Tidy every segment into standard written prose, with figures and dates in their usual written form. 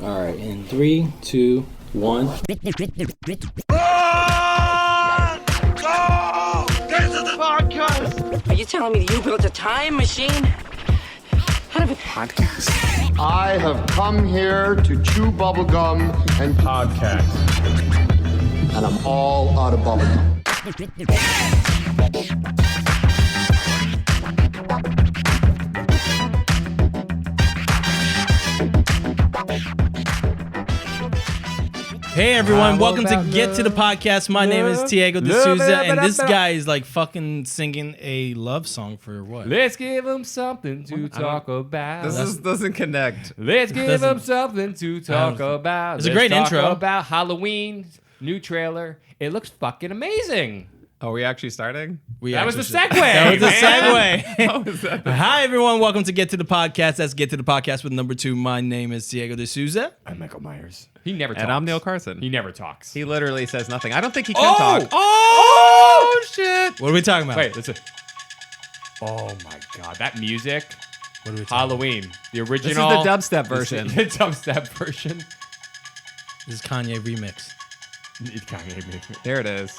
All right, in 3, 2, 1. This is the podcast. Are you telling me that you built a time machine out of a podcast? I have come here to chew bubblegum and podcast. And I'm all out of bubblegum. Hey everyone, welcome to Get to the Podcast. My name is Diego D'Souza, and this guy is like fucking singing a love song for what? Let's give them something to talk about. This doesn't connect. Let's give them something to talk about. It's a great Let's talk intro. about Halloween, new trailer. It looks fucking amazing. Are we actually starting? That was the segue. That was the man. segue. How is that? Hi everyone, welcome to Get to the Podcast. That's Get to the Podcast with number 2. My name is Diego D'Souza. I'm Michael Myers. He never talks. And I'm Neil Carson. He never talks. He literally says nothing. I don't think he can talk. Oh, shit. What are we talking about? Wait, listen. Oh, my God. That music. What are we talking Halloween. The This is original. the dubstep version. The dubstep version. about? This is Kanye remix. It's kind of me. There it is.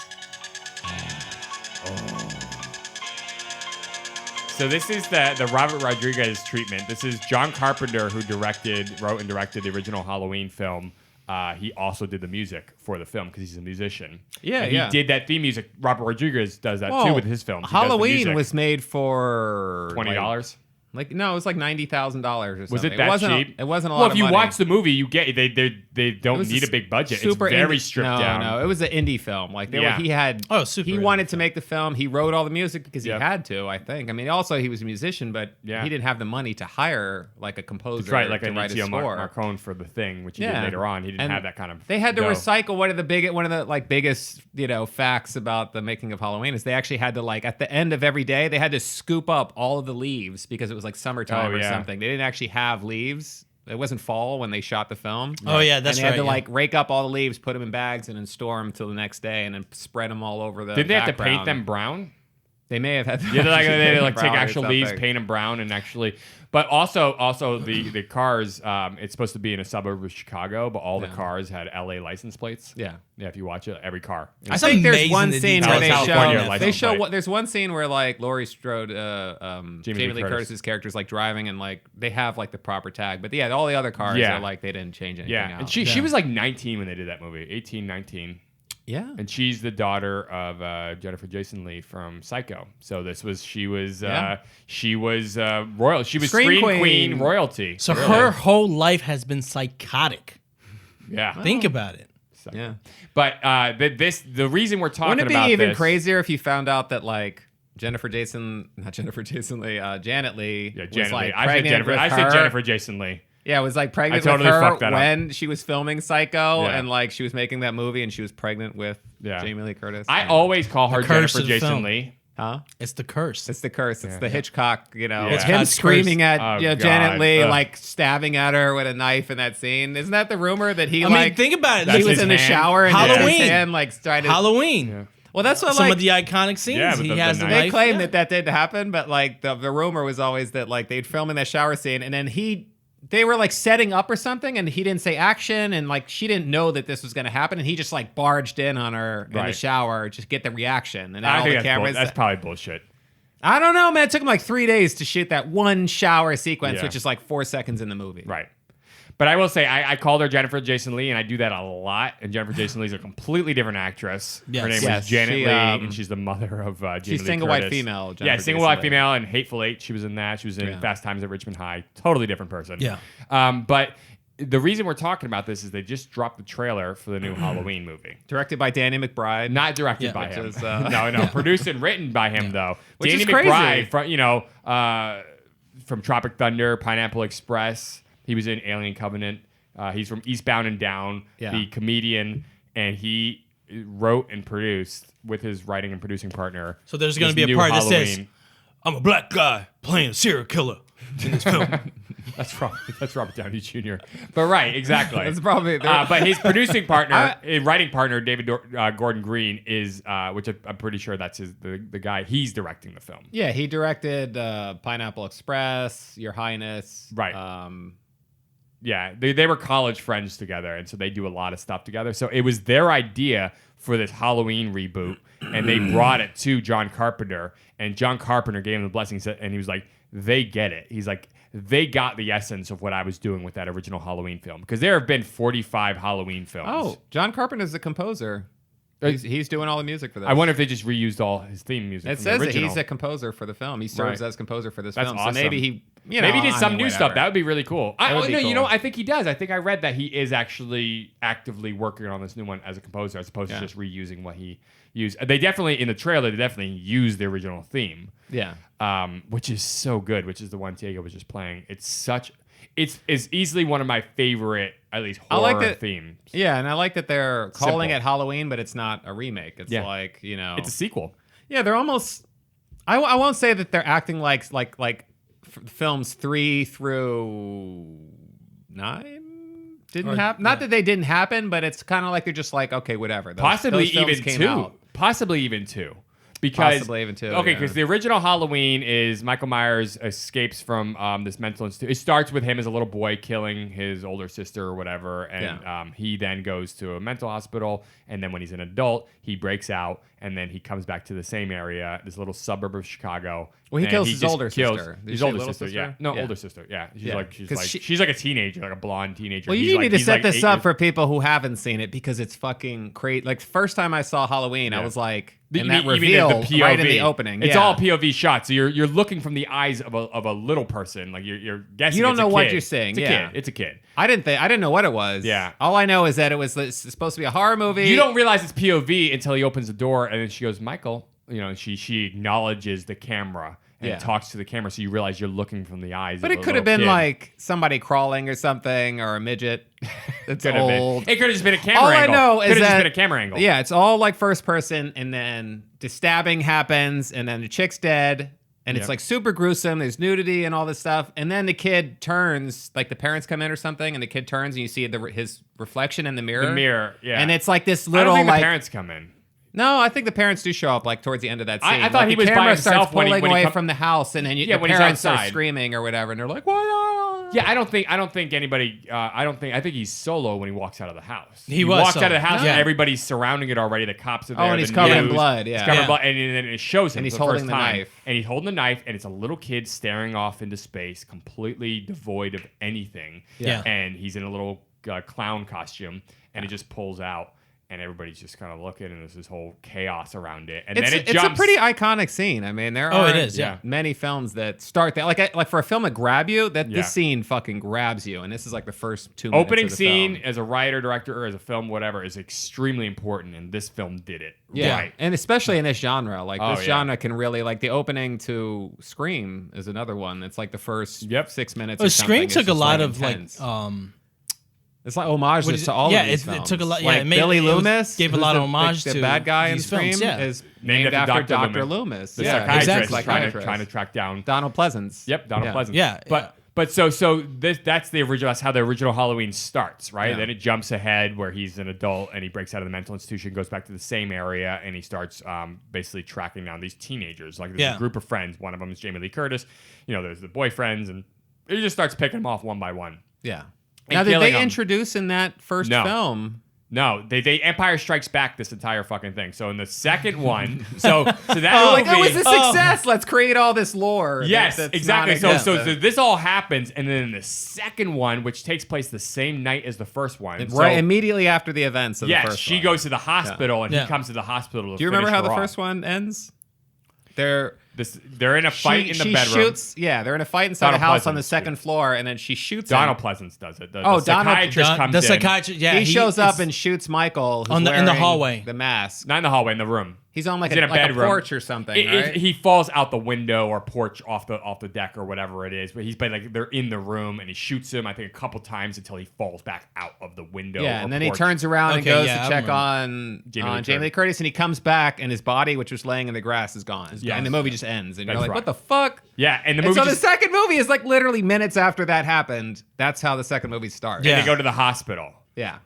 So this is the Robert Rodriguez treatment. This is John Carpenter, who wrote and directed the original Halloween film. He also did the music for the film because he's a musician. Yeah, and yeah. He did that theme music. Robert Rodriguez does that Whoa. too with his films. He does the Halloween music. was made for $20. no, it was like $90,000 or something. Was it that cheap? It wasn't a lot Well, of if you money. watch the movie, you get they don't was need a a big budget. super It's very indie- stripped no, down. No, it was an indie film. Like Yeah. he had. Oh, super He indie wanted to make the film. He wrote all the music because Yep. he had to. I think. I mean, also he was a musician, but Yeah. he didn't have the money to hire like a composer. That's right, like to write his Ennio score. Marcone for the thing, which he Yeah. did later on. He didn't And have that kind of. They had to dough. recycle one of the biggest facts about the making of Halloween is they actually had to at the end of every day they had to scoop up all of the leaves because it was like summertime Oh, or yeah. something. They didn't actually have leaves. It wasn't fall when they shot the film. Oh, yeah, that's and they had right, to rake up all the leaves, put them in bags, and then store them till the next day, and then spread them all over the. Did they have to paint background. them brown? They may have had. To Yeah, they like brown take or actual leaves, something. paint them brown, and actually, but also the cars. It's supposed to be in a suburb of Chicago, but all the cars had LA license plates. Yeah. Yeah, if you watch it, every car. I It's think there's amazing one the scene where they details. California show. They license show plate. what. There's one scene where Laurie Strode, Jamie Lee Curtis. Curtis's character's driving and they have the proper tag, but yeah, all the other cars Yeah. are they didn't change anything Yeah, out. and she was like 19 when they did that movie, 18, 19. yeah. And she's the daughter of Jennifer Jason Leigh from Psycho. So she was Yeah. royal. She was Scream Scream Queen Queen. royalty. So Really. her whole life has been psychotic. Yeah. Think about it. Yeah. But the reason we're talking Wouldn't it about be even this, crazier if you found out that Janet Lee Yeah, was Janet Lee. pregnant with I said her. Jennifer Jason Leigh. Yeah, was pregnant I totally with her fucked that up. when she was filming Psycho Yeah. and she was making that movie and she was pregnant with Yeah. Jamie Lee Curtis. I always call her The curse Jennifer of the Jason film. Lee. Huh? It's the curse. It's the curse. It's the Hitchcock, Yeah. him Hitchcock's screaming curse. at Oh, Janet God. Lee, Ugh. stabbing at her with a knife in that scene. Isn't that the rumor that he I mean, think about it. That's he was his in the hand. shower and Halloween. his hand trying to. Halloween. Well, that's what Some of the iconic scenes. Yeah, but he the has the knife. they knife. claim Yeah. that didn't happen, but the rumor was always that they'd film in that shower scene and then they were setting up or something and he didn't say action and she didn't know that this was going to happen and he just barged in on her in the Right. shower just get the reaction and then I all think the cameras. that's probably bullshit. I don't know, man. It took him 3 days to shoot that one shower sequence, Yeah. which is 4 seconds in the movie. Right. But I will say, I called her Jennifer Jason Leigh, and I do that a lot. And Jennifer Jason Leigh is a completely different actress. Yes. Her name Yes, is Janet she, Leigh, and she's the mother of Jamie she's Lee single Curtis. white female, Yeah, Jennifer single Jason white Leigh. female, and Hateful Eight. She was in that. She was in Yeah. Fast Times at Richmond High. Totally different person. Yeah. But the reason we're talking about this is they just dropped the trailer for the new Halloween movie. Directed by Danny McBride. Not directed by which him. is, No. Produced and written by him, though. Which Danny is crazy. McBride, from Tropic Thunder, Pineapple Express. He was in Alien Covenant. He's from Eastbound and Down, Yeah. the comedian, and he wrote and produced with his writing and producing partner. So there's going to this be a new part that says, Halloween. I'm a black guy playing a serial killer in this film. That's Robert Downey Jr. But right, exactly. That's probably. But his producing partner, writing partner, David Gordon Green, is which I'm pretty sure that's the guy. He's directing the film. Yeah, he directed Pineapple Express, Your Highness. Right. they were college friends together, and so they do a lot of stuff together. So it was their idea for this Halloween reboot, and they brought it to John Carpenter, and John Carpenter gave him the blessing, and he was like, they get it. He's like, they got the essence of what I was doing with that original Halloween film, because there have been 45 Halloween films. Oh, John Carpenter's the composer. He's doing all the music for this. I wonder if they just reused all his theme music. It from says the that original. he's a composer for the film. He serves as composer for this film. Awesome. So maybe he, maybe he did some new stuff. That would be really cool. Would be cool. You know, I think he does. I think I read that he is actually actively working on this new one as a composer, as opposed to just reusing what he used. They definitely in the trailer. They definitely used the original theme. Yeah. Which is so good. Which is the one Diego was just playing. It's easily one of my favorite, at least horror themes. Yeah, and I like that they're calling Simple. it Halloween, but it's not a remake. It's like, you know, it's a sequel. Yeah, they're almost. I won't say that they're acting like films 3 through 9 didn't happen. Not that they didn't happen, but it's kind of like they're just like, okay, whatever. Possibly those films even came 2. out. Possibly even 2. Because, Possibly even 2. Okay, yeah. because the original Halloween is Michael Myers escapes from this mental institute. It starts with him as a little boy killing his older sister or whatever, and he then goes to a mental hospital. And then when he's an adult, he breaks out, and then he comes back to the same area, this little suburb of Chicago. Well, he and kills his just older kills sister. Did His she older little sister, sister? yeah. No, Yeah. older sister, yeah. Yeah. She's like a teenager, like a blonde teenager. Well, He's you like- need to he's set like this 8 up years- for people who haven't seen it, because it's fucking crazy. Like, the first time I saw Halloween, I was like, and that You mean reveal the right in POV. the opening. It's yeah. all POV shots. So you're looking from the eyes of a little person. Like you're guessing. You don't it's know a what kid. you're seeing, It's a yeah. kid. It's a kid. I didn't know what it was. Yeah. All I know is that it's supposed to be a horror movie. You don't realize it's POV until he opens the door, and then she goes, "Michael." You know, she acknowledges the camera and talks to the camera, so you realize you're looking from the eyes. But of it a could have little been kid. like somebody crawling or something, or a midget. It's Could have been. old. It could have just been a camera All angle. I know is could have that just been a camera angle. Yeah, it's all like first person, and then the stabbing happens, and then the chick's dead, and it's like super gruesome. There's nudity and all this stuff, and then the kid turns, like the parents come in or something, and the kid turns, and you see his reflection in the mirror. The mirror, yeah. And it's like this I little don't think like. the parents come in. No, I think the parents do show up like towards the end of that scene. I thought Like, he the was by camera himself starts when he- pulling when he away come- from the house, and then the when he's parents are outside. screaming or whatever, and they're like, "What?" Yeah, I don't think anybody. I think he's solo when he walks out of the house. He was walks solo. out of the house, Yeah. and every's surrounding it already. The cops are there. and he's the covered in news, blood, he's yeah. covered in Yeah. blood, and then it shows him. And he's for the holding first the time. knife. And he's holding the knife, and it's a little kid staring off into space, completely devoid of anything. Yeah. And he's in a little clown costume, and it just pulls out. And everybody's just kind of looking, and there's this whole chaos around it. And then it jumps. It's a pretty iconic scene. I mean, there Oh, are it is, yeah. many films that start that. Like for a film to grab you, Yeah. this scene fucking grabs you. And this is like the first 2 minutes Opening of the scene film. as a writer, director, or as a film, whatever, is extremely important, and this film did it. Yeah, Right. and especially in this genre. Like, Oh, this yeah. genre can really, like, the opening to Scream is another one. It's like the first 6 minutes Well, or something. Scream It's took a just, lot like, of intense. like It's like homages what is to it? all yeah, of these it films. took a lot. Yeah, Like it made, Billy it Loomis gave a who's lot of the homage to bad guy in these Scream. films. Yeah, Is named after Dr. Loomis. the Yeah, psychiatrist, exactly. trying to track down. Donald Pleasance. Yep, Donald Pleasance. Yeah, But that's the original. That's how the original Halloween starts, right? Yeah. Then it jumps ahead where he's an adult and he breaks out of the mental institution, goes back to the same area, and he starts basically tracking down these teenagers. Like there's a group of friends. One of them is Jamie Lee Curtis. You know, there's the boyfriends, and he just starts picking them off one by one. Yeah. And Now, did killing they 'em. introduce in that first No. film? No, they Empire Strikes Back this entire fucking thing. So in the second one, so that Like, movie, oh, it's a success. Let's create all this lore. Yes, that's exactly. not So exist. this all happens, and then the second one, which takes place the same night as the first one, right so, immediately after the events of the yes, first she one. goes to the hospital, and Yeah. he comes to the hospital. To Do you remember finish how the her first off. one ends? They're in a fight in the she bedroom. shoots. Yeah, they're in a fight inside Donald the house on the Pleasance second floor, and then she shoots Donald him. Pleasance does it. The Donald- psychiatrist comes in. psychiatrist. Yeah, He shows up it's- and shoots Michael who's in the wearing hallway. the mask. Not in the hallway, in the room. He's on like He's in a a bedroom. porch or something, It- right? he falls out the window or porch off the deck or whatever it is, but they're in the room and he shoots him I think a couple times until he falls back out of the window. Yeah, or and then he porch. turns around and Okay, goes yeah, to I check remember. on Jamie Lee Jamie Lee Curtis, and he comes back, and his body, which was laying in the grass, is gone. Yes. And the movie just ends, and you're That's like, right. "What the fuck?" Yeah, and the And movie so just, the second movie is like literally minutes after that happened. That's how the second movie starts. Yeah. they go to the hospital. Yeah.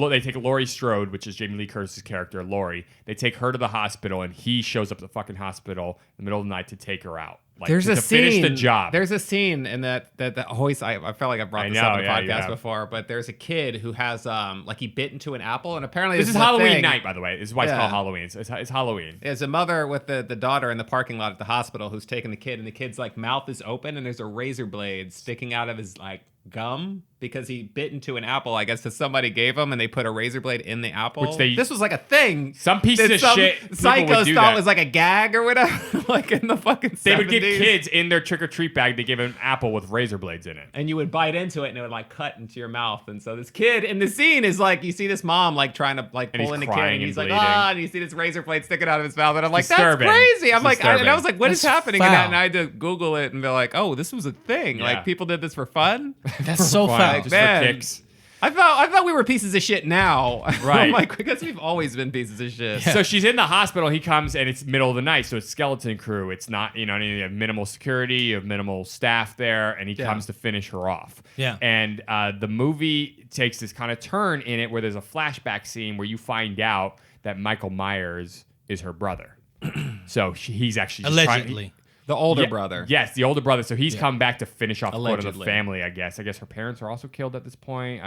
They take Laurie Strode, which is Jamie Lee Curtis's character, Laurie. They take her to the hospital, and he shows up at the fucking hospital in the middle of the night to take her out. Like, There's to a scene. finish the job. There's a scene in that always. I felt like I brought this up on the podcast before, but there's a kid who has like he bit into an apple, and apparently this is Halloween night, by the way. This is why it's called Halloween. It's Halloween. There's a mother with the daughter in the parking lot at the hospital who's taking the kid, and the kid's like mouth is open, and there's a razor blade sticking out of his like gum because he bit into an apple, I guess, that somebody gave him, and they put a razor blade in the apple. This was like a thing. Some piece of shit. Psychos thought it was like a gag or whatever, like in the fucking 70s. They would give kids in their trick-or-treat bag, they give an apple with razor blades in it. And you would bite into it, and it would like cut into your mouth. And so this kid in the scene is like, you see this mom like trying to like pull in the kid, and he's like, and you see this razor blade sticking out of his mouth, and I'm like, Disturbing. That's crazy. I'm like, Disturbing. and I was like, what is happening foul. in that? And I had to Google it and be like, oh, this was a thing. Yeah. Like people did this for fun. That's so Fun, foul. just Man. for kicks. I thought we were pieces of shit now. Right. I'm like, I guess we've always been pieces of shit. So she's in the hospital. He comes, and it's middle of the night, so it's skeleton crew. It's not, you have minimal security, you have minimal staff there, and he comes to finish her off. Yeah. And the movie takes this kind of turn in it where there's a flashback scene where you find out that Michael Myers is her brother. So he's actually just Allegedly. The older brother. Yes, the older brother. So he's come back to finish off quote of the Allegedly. family, I guess. I guess her parents are also killed at this point.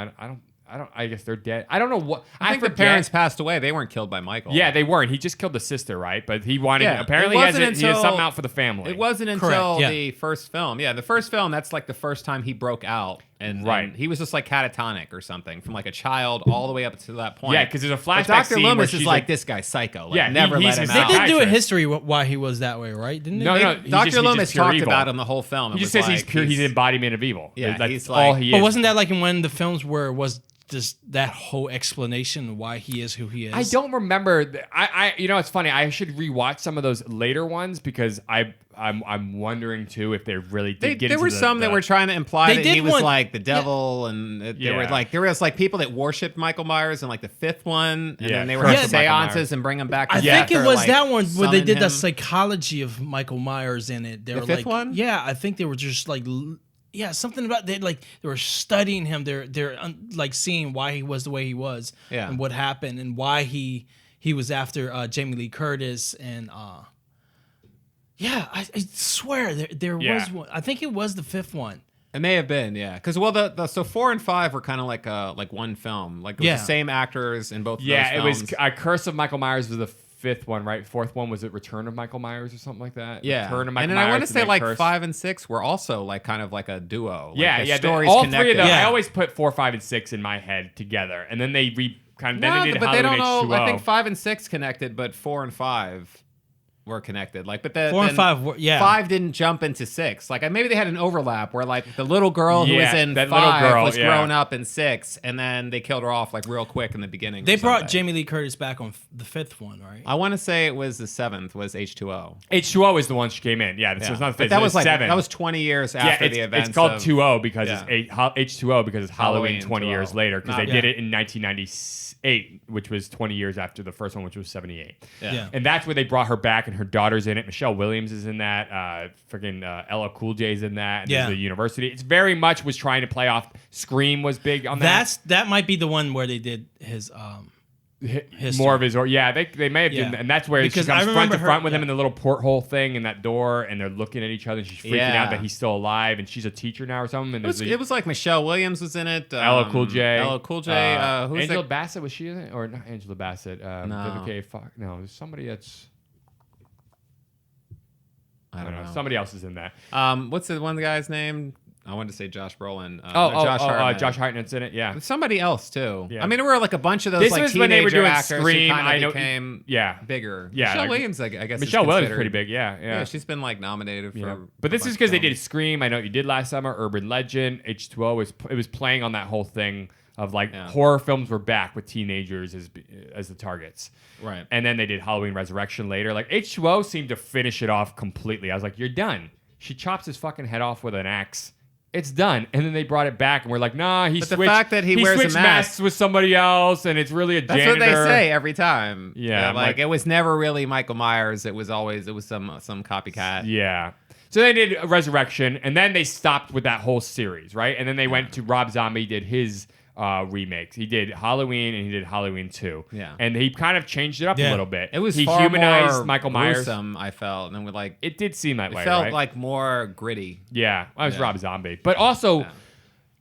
I guess they're dead. I don't know what. I think forget. the parents passed away. They weren't killed by Michael. Yeah, they weren't. He just killed the sister, right? But he wanted. Yeah, Apparently, it he has wasn't something out for the family. It wasn't until Correct, yeah. the first film. Yeah, the first film, that's like the first time he broke out. And he was just like catatonic or something from like a child all the way up to that point. Yeah, because there's a But flashback Dr. scene where Loomis she's is like, this guy's psycho. Like, Yeah, never he's let him his They out. did do a psychiatrist. history why he was that way, right? Didn't they? No, no. Dr. Loomis just pure talked evil. about him the whole film. He It just was says he's like, pure. He's an embodiment of evil. Yeah, That's he's all like- he is. But wasn't that like in one of the films where it was just that whole explanation of why he is who he is? I don't remember. It's funny. I should rewatch some of those later ones because I'm wondering too if they really did get there into were some that were trying to imply They that did he was one- like the devil, and there was like people that worshipped Michael Myers in like the fifth one, and then they were Curse having of Michael seances Myers. and bring him back. I to think death it or, was like, that one where they summon did the him. psychology of Michael Myers in it. They were fifth like, one? Yeah, I think they were just like, something about they were studying him. They're like seeing why he was the way he was, and what happened, and why he was after Jamie Lee Curtis, and I swear there was one. I think it was the fifth one. It may have been, yeah, because so 4 and 5 were kind of like one film, like it was the same actors in both. Of those it was films. Curse of Michael Myers was the fifth one, right? Fourth one was it Return of Michael Myers or something like that? Yeah, Return of Michael and then Myers. I want to say then like Curse. 5 and 6 were also like kind of like a duo. Like Yeah, the yeah. stories All connected. three of them. Yeah. I always put 4, 5, and 6 in my head together, and then they then they did but they don't Halloween know. H2O. I think 5 and 6 connected, but 4 and 5 were connected. Like, but 4 and 5 were, 5 didn't jump into 6. Like, maybe they had an overlap where like the little girl who was in that 5 little girl, was yeah. grown up in 6, and then they killed her off like real quick in the beginning. They or brought something. Jamie Lee Curtis back on the fifth one, right? I want to say it was the 7th. Was H2O. H2O is the one she came in. Yeah, so it's not the But fifth. that was like 7. that was 20 years after the events. It's called of, 2O because Yeah. it's H2O because it's Halloween Halloween 20 years 2O. later because they Yeah. did it in 1998, which was 20 years after the first one, which was 78. Yeah. And that's where they brought her back, and her daughter's in it. Michelle Williams is in that. Ella Cool J's in that. And Yeah. there's the university. It's very much was trying to play off. Scream was big on that. That might be the one where they did his history. More of his, they may have done, Yeah. and that's where Because she I comes front remember to front her- with him yeah. in the little porthole thing in that door, and they're looking at each other, and she's freaking Yeah. out that he's still alive, and she's a teacher now or something. And It was like Michelle Williams was in it. Ella Cool J. Ella Cool J. Who's Angela the- Bassett, was she in it? Or not Angela Bassett? No. No, there's somebody that's. I don't know. Somebody else is in that. What's the one guy's name? I wanted to say Josh Brolin. Josh Josh Hartnett. Hartnett's in it. Yeah. Somebody else too. Yeah. I mean, there were like a bunch of those This like was when they were teenager doing actors Scream. who kind I of know. became Yeah. bigger. Yeah, Michelle like- Williams, I guess. Michelle is Williams is considered- pretty big. Yeah. Yeah, she's been like nominated for. Yeah. But this is because they did Scream. I know what you did last summer. Urban Legend. H2O was playing on that whole thing of like horror films were back with teenagers as the targets. Right. And then they did Halloween Resurrection later. Like H2O seemed to finish it off completely. I was like, you're done. She chops his fucking head off with an axe. It's done. And then they brought it back and we're like, nah, he But switched. the fact that he wears a switched mask- masks with somebody else, and it's really a That's janitor. what they say every time. Yeah, I'm like like- it was never really Michael Myers. It was some copycat. Yeah. So they did Resurrection, and then they stopped with that whole series, right? And then they went to Rob Zombie did his remakes. He did Halloween and he did Halloween 2. Yeah. And he kind of changed it up a little bit. It was he far humanized more Michael Myers. gruesome, I felt, and then with like It did seem that it way, felt right? like more gritty. Yeah, I was Yeah. Rob Zombie, but also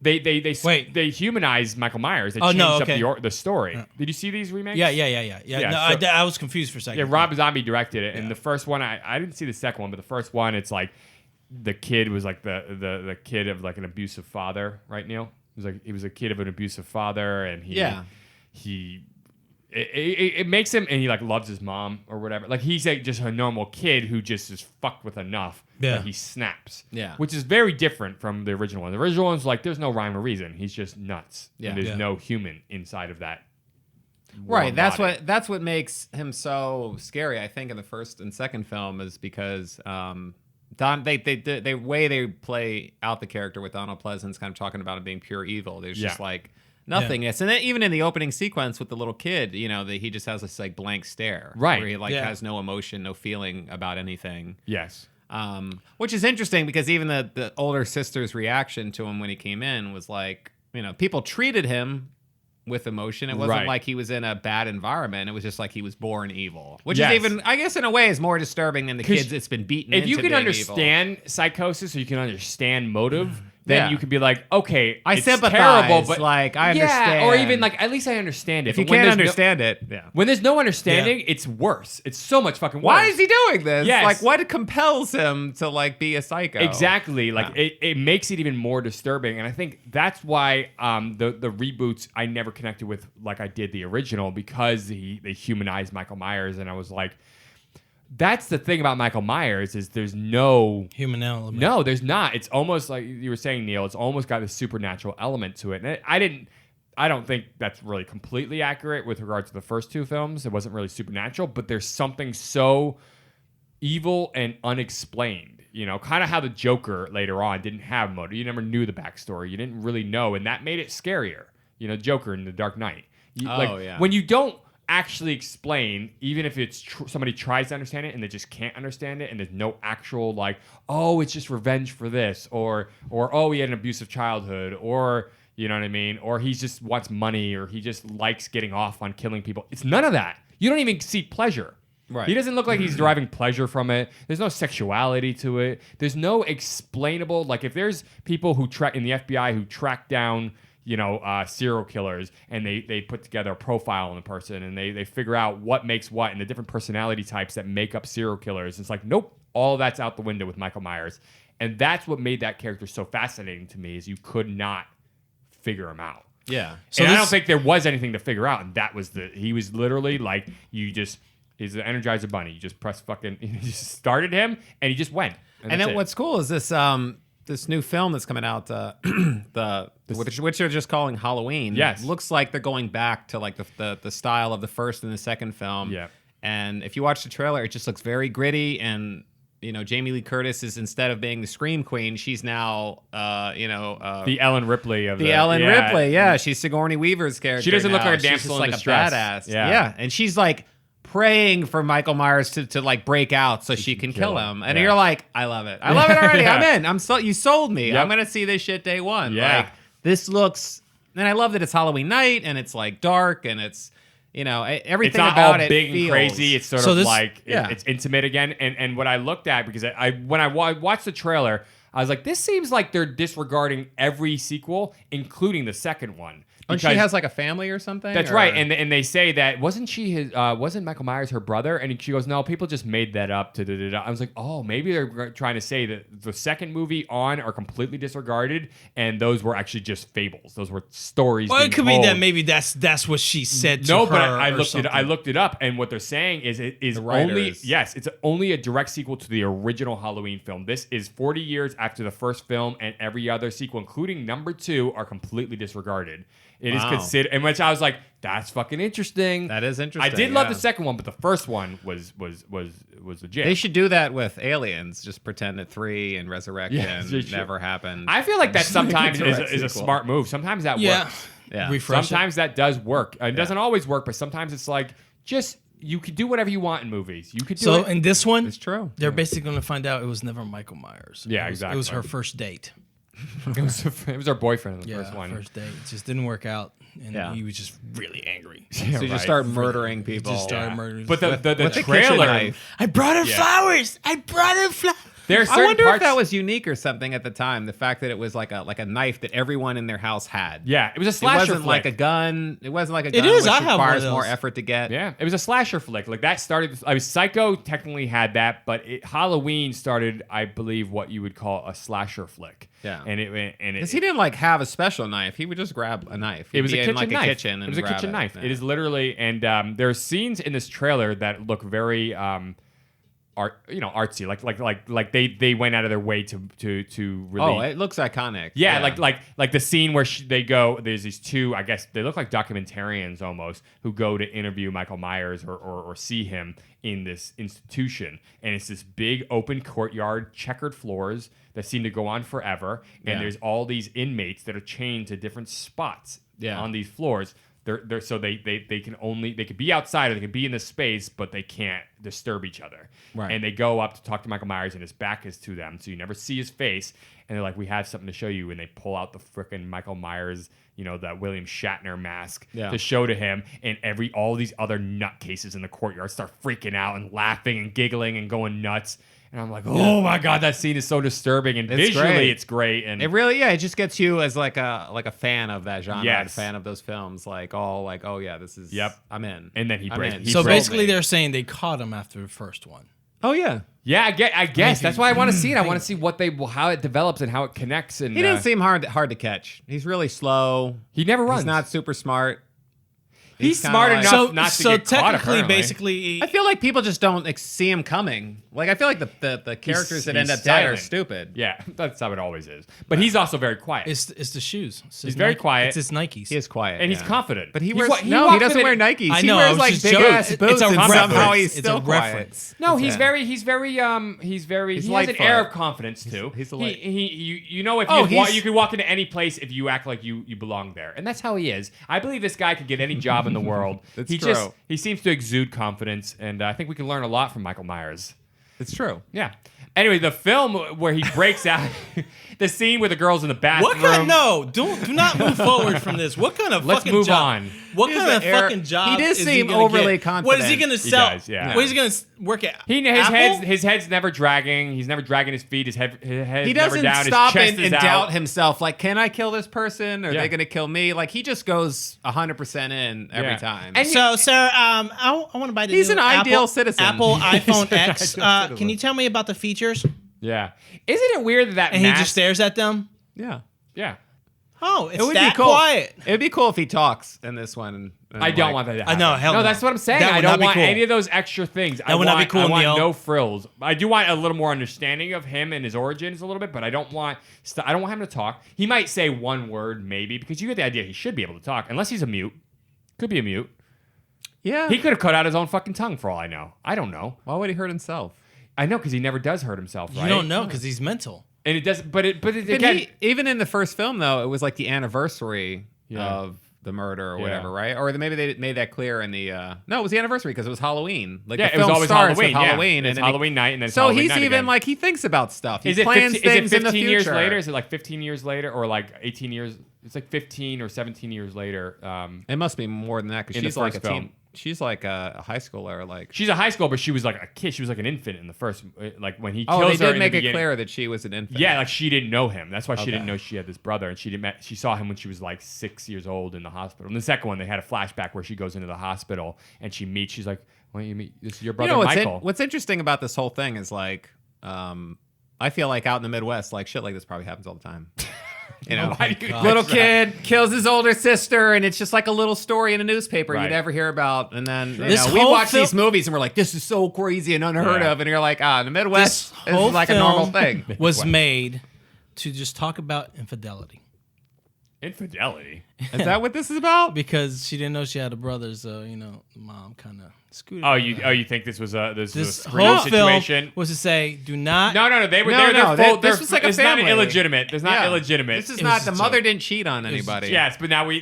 Wait. they humanized Michael Myers. They Oh, changed no, up okay. the story. Did you see these remakes? Yeah. Yeah, No, so- I was confused for a second. Yeah, Rob Zombie directed it, and the first one I didn't see the second one, but the first one it's like the kid was like the kid of like an abusive father, right, Neil? He was a kid of an abusive father, and it makes him, and he like loves his mom or whatever. Like he's like just a normal kid who just is fucked with enough that he snaps. Yeah. Which is very different from the original one. The original one's like there's no rhyme or reason. He's just nuts. Yeah. And there's Yeah. no human inside of that. Right. warm That's body. what makes him so scary. I think in the first and second film is because the way they play out the character with Donald Pleasance, kind of talking about him being pure evil. There's just like nothingness, and then even in the opening sequence with the little kid, he just has this like blank stare, Right. Where he like has no emotion, no feeling about anything. Yes. Which is interesting because even the older sister's reaction to him when he came in was like, people treated him with emotion. It wasn't Right. like he was in a bad environment. It was just like he was born evil, which Yes. is even, I guess, in a way, is more disturbing than the kids that's been beaten. If you into can being understand psychosis, or you can understand motive, then Yeah. you could be like, okay, I it's sympathize, terrible, but like, I yeah, understand. or even like at least I understand it. If you But when can't there's understand it, when there's no understanding, it's worse. It's so much fucking worse. why is he doing this? Yes. Like, what compels him to like be a psycho? Exactly. Like it makes it even more disturbing, and I think that's why the reboots I never connected with like I did the original, because they humanized Michael Myers, and I was like, that's the thing about Michael Myers is there's no human element. No, there's not. It's almost like you were saying, Neil. It's almost got this supernatural element to it, and I don't think that's really completely accurate with regard to the first two films. It wasn't really supernatural, but there's something so evil and unexplained. Kind of how the Joker later on didn't have motive. You never knew the backstory. You didn't really know, and that made it scarier. Joker in The Dark Knight. When you don't actually explain, even if it's somebody tries to understand it and they just can't understand it, and there's no actual like, oh, it's just revenge for this, or oh, he had an abusive childhood, or you know what I mean, or he just wants money, or he just likes getting off on killing people. It's none of that. You don't even see pleasure. Right. He doesn't look like he's deriving pleasure from it. There's no sexuality to it. There's no explainable, like if there's people who track in the FBI who track down serial killers, and they put together a profile on the person, and they figure out what makes what and the different personality types that make up serial killers. It's like, nope, all that's out the window with Michael Myers. And that's what made that character so fascinating to me, is you could not figure him out. Yeah. So I don't think there was anything to figure out, and that was he was literally like, he's an Energizer Bunny. You just press you just started him, and he just went. And then what's cool is this new film that's coming out, which they're just calling Halloween. Yes. Looks like they're going back to like the style of the first and the second film. Yeah. And if you watch the trailer, it just looks very gritty, and Jamie Lee Curtis is, instead of being the Scream Queen, she's now the Ellen Ripley of the Ellen Ripley. Yeah, she's Sigourney Weaver's character. She doesn't look now. like a She's damsel just in like distress. a badass. Yeah. And she's like praying for Michael Myers to like break out so she can kill him. And you're like, I love it. I love it already. I'm in. You sold me. Yep. I'm gonna see this shit day one. Yeah. Like, this looks, and I love that it's Halloween night and it's like dark and it's everything it's not about all it big feels, and crazy. It's sort So of this- like yeah. it's intimate again. And what I looked at, because when I watched the trailer, I was like, this seems like they're disregarding every sequel, including the second one. And she Because- has like a family or something. That's or- right, and they say that wasn't Michael Myers her brother? And she goes, no, people just made that up. I was like, oh, maybe they're trying to say that the second movie on are completely disregarded, and those were actually just fables. Those were stories. Well, being it could be told. that maybe that's what she said to No, her. but I or looked it. something. I looked it up, and what they're saying is it is The only writers. it's only a direct sequel to the original Halloween film. This is 40 years after the first film, and every other sequel, including number 2, are completely disregarded. It is Wow. considered, and which I was like, that's fucking interesting. That is interesting. I did love yeah. the second one, but the first one was legit. They should do that with Aliens. Just pretend that 3 and Resurrection Yeah, they should. never happened. I feel like that sometimes Direct is a sequel. smart move. Sometimes that Yeah. works. Yeah. Refresh it. Sometimes that does work. It doesn't always work, but sometimes it's like just you could do whatever you want in movies. You could do So it. in this one, It's true. they're basically going to find out it was never Michael Myers. Yeah, It was exactly. her first date. It was her boyfriend in the first one. First date. It just didn't work out, and Yeah. he was just really angry. So you just start murdering people. Just started murdering. But the With the kitchen trailer, knife. I brought her flowers. I brought her flowers. there are I certain wonder parts. if that was unique or something at the time. The fact that it was like a knife that everyone in their house had. Yeah, it was a It slasher wasn't flick. like a gun. It wasn't like a gun. is. Which I have one of requires more those. effort to get. Yeah, it was a slasher flick. Like that started. I mean, Psycho technically had that, but Halloween started, I believe, what you would call a slasher flick. Yeah. and it Because he didn't like have a special knife. He would just grab a knife. It was He'd a be in, kitchen like knife. a kitchen. And it was a grab kitchen knife. Yeah. It is literally, and there are scenes in this trailer that look very artsy. Like they went out of their way to really. Oh, it looks iconic. Yeah, like the scene where they go. There's these two, I guess they look like documentarians almost, who go to interview Michael Myers or see him in this institution, and it's this big open courtyard, checkered floors that seem to go on forever, and Yeah. there's all these inmates that are chained to different spots on these floors. They're so they could be outside or they could be in this space, but they can't disturb each other. Right. And they go up to talk to Michael Myers, and his back is to them, so you never see his face. And they're like, "We have something to show you," and they pull out the frickin' Michael Myers, that William Shatner mask to show to him. And all these other nutcases in the courtyard start freaking out and laughing and giggling and going nuts. And I'm like, oh my god, that scene is so disturbing, and It's visually great. it's great. And It really, it just gets you as like a fan of that genre, Yes. a fan of those films. Like, oh yeah, this is. Yep. I'm in. And then he I'm breaks- in. he So broke basically, me. they're saying they caught him after the first one. Oh yeah. yeah, I guess that's why I want to see it. I want to see how it develops and how it connects. And He didn't seem hard to catch. He's really slow. he never runs. He's not super smart. He's kinda smart like- enough not to get caught. technically, Apparently. basically, I feel like people just don't see him coming. Like I feel like the characters that end he's up dead are silent. stupid. Yeah, that's how it always is. But he's also very quiet. it's the shoes. It's his He's very Nike- quiet. It's his Nikes. He is quiet, and he's yeah. confident. But he walks doesn't with wear it- Nikes. I He know, I wears was like just big joking. ass It's boots, a and reference. somehow he's It's a still quiet. reference. No, he's Yeah. very. He has an Lightfoot. air of confidence too. He's a he, light- if you can walk into any place if you act like you belong there, and that's how he is. I believe this guy could get any job in the world. That's he true. he seems to exude confidence, and I think we can learn a lot from Michael Myers. It's true. Yeah. Anyway, the film where he breaks out, the scene where the girls in the bathroom. What kind? No, do not move forward from this. What kind of Let's fucking move job? on. What He kind has of the air- fucking job? he does is seem gonna overly get? What is he confident. gonna He sell? does, yeah. What is he gonna work at? His Apple? head's never dragging. He's never dragging his feet. His head's He never doesn't down. stop his chest and is out. doubt himself. Like, can I kill this person? Are Yeah. they going to kill me? Like, he just goes 100% in every Yeah. time. And So, sir, I want to buy the He's new an ideal Apple, citizen. Apple iPhone an X. ideal citizen. Can you tell me about the features? Yeah. Isn't it weird that And mask? he just stares at them. yeah. Yeah. Oh, it's It would that be cool. quiet. It would be cool if he talks in this one. and I don't like- want that to I happen. know, hell no. no. That's what I'm saying. That I would don't not be want cool. any of those extra things. That would not be cool, I want Neil. no frills. I do want a little more understanding of him and his origins a little bit, but I don't want him to talk. He might say one word maybe, because you get the idea he should be able to talk, unless he's a mute. Could be a mute. Yeah. He could have cut out his own fucking tongue for all I know. I don't know. Why would he hurt himself? I know, because he never does hurt himself, right? You don't know because he's mental. And it does, but But again, even in the first film, though, it was like the anniversary Yeah. of the murder or Yeah. whatever, right? Or maybe they made that clear in the. No, it was the anniversary because it was Halloween. Like yeah, the it was film always starts with Halloween. Yeah. Halloween, It's and then Halloween night, and then it's so Halloween he's night even again. like he thinks about stuff. He Is it plans 15, things in the 15 years future. later? Is it like 15 years later, or like 18 years? It's like 15 or 17 years later. It must be more than that because In the she's like a first film. teen. She's like a high schooler. Like She's a high school, but she was like a kid. She was like an infant in the first. Like when he oh, kills they her did in make the it beginning. clear that she was an infant. Yeah, like she didn't know him. That's why she Okay. didn't know she had this brother, and she saw him when she was like 6 years old in the hospital. In the second one, they had a flashback where she goes into the hospital and she meets. She's like, "Why don't you meet? This is your brother, Michael." what's interesting about this whole thing is like, I feel like out in the Midwest, like shit like this probably happens all the time. You know, Why do you- little kid kills his older sister, and it's just like a little story in a newspaper Right. you never hear about. And then you This know, we whole watch film- these movies and we're like, this is so crazy and unheard Yeah. of. And you're like, in the Midwest, This this whole is like a film normal thing. was made to just talk about infidelity Infidelity. Is that what this is about? because she didn't know she had a brother, so the mom kind of scooted. Oh, her you around. think this was a This screen whole situation? film was to say, do not. No. They were. No, they're no, full. this they're- was like a it's not family. illegitimate. There's not Yeah. illegitimate. This is It not was the a mother joke. didn't cheat on anybody. Yes, but now we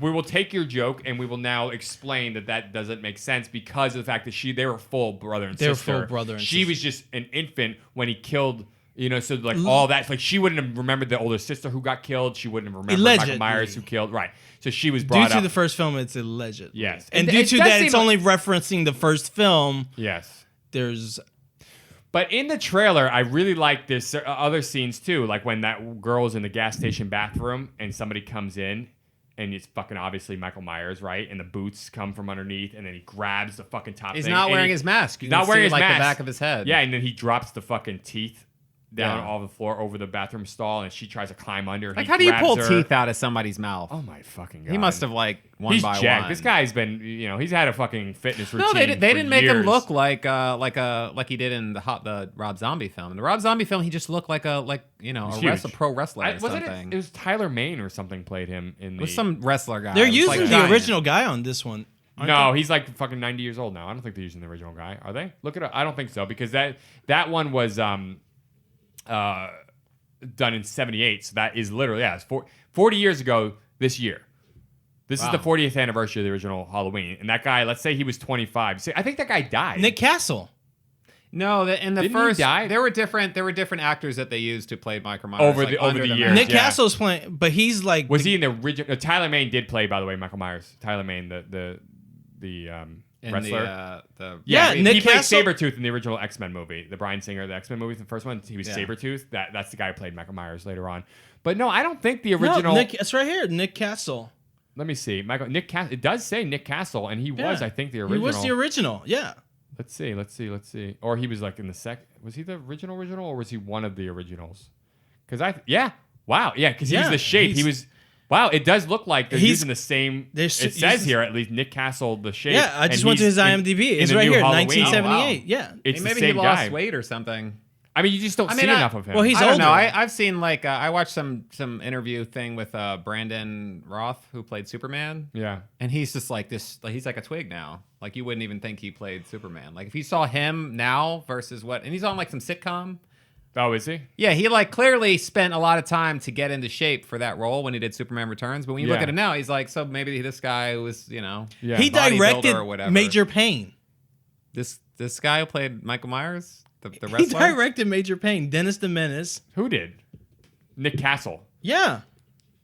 will take your joke and we will now explain that doesn't make sense because of the fact that they were full brother and They were sister. full brother and she sister. was just an infant when he killed You know, so like all that, like she wouldn't have remembered the older sister who got killed. She wouldn't have remembered Michael Myers who killed. Right. So she was brought up. Due to the first film, it's alleged. Yes. And due to that, it's only referencing the first film. Yes. There's... But in the trailer, I really like this other scenes too. Like when that girl's in the gas station bathroom and somebody comes in and it's fucking obviously Michael Myers, right? And the boots come from underneath and then he grabs the fucking top He's thing. not wearing his mask. He's not wearing his like mask. the back of his head. Yeah, and then he drops the fucking teeth down all the floor over the bathroom stall and she tries to climb under. Like, how do you pull teeth out of somebody's mouth? Oh my fucking God. He must have like one he's by jacked. one. This guy's been, you know, he's had a fucking fitness routine. No, they didn't make him years. look like he did in the Rob Zombie film. In the Rob Zombie film, he just looked like a pro wrestler or something. It was Tyler Mane or something played him in the. It was some wrestler guy. They're It was using like the giant. original guy on this one. No, he's like fucking 90 years old now. I don't think they're using the original guy. Are they? Look it up. I don't think so because that one was done in 78. So that is literally, it's 40 years ago this year. This is the 40th anniversary of the original Halloween. And that guy, let's say he was 25. See, I think that guy died. Nick Castle. No, in the Didn't first, he die? there were different actors that they used to play Michael Myers Over the years. Nick Yeah. Castle's playing, but he's like... Was he in the original? Tyler Mane did play, by the way, Michael Myers. Tyler Mane, the wrestler. Nick he played Castle. Sabretooth in the original X-Men movie, the Bryan Singer, the X-Men movie, the first one. He was Sabretooth. That's the guy who played Michael Myers later on. But no, I don't think the original. No, it's right here. Nick Castle. Let me see, Nick Castle. It does say Nick Castle, and he was, I think, the original. He was the original. Yeah. Let's see. Or he was like in the second. Was he the original, or was he one of the originals? Because wow, because he was the shape. He was. Wow, it does look like they're using the same. It says here at least Nick Castle, the shape. Yeah, I just went to his IMDb. It's right here, 1978. Yeah, it's maybe the same he lost guy. weight or something. I mean, you just don't see enough of him. Well, he's I don't older. know. I've seen I watched some interview thing with Brandon Roth who played Superman. Yeah, and he's just like this. Like, he's like a twig now. Like you wouldn't even think he played Superman. Like if you saw him now versus and he's on like some sitcom. Oh, is he? Yeah, he like clearly spent a lot of time to get into shape for that role when he did Superman Returns. But when you look at him now, he's like, so maybe this guy was, he bodybuilder directed or whatever. Major Payne. This guy who played Michael Myers, the wrestler. He directed Major Payne. Dennis the Menace. Who did? Nick Castle. Yeah.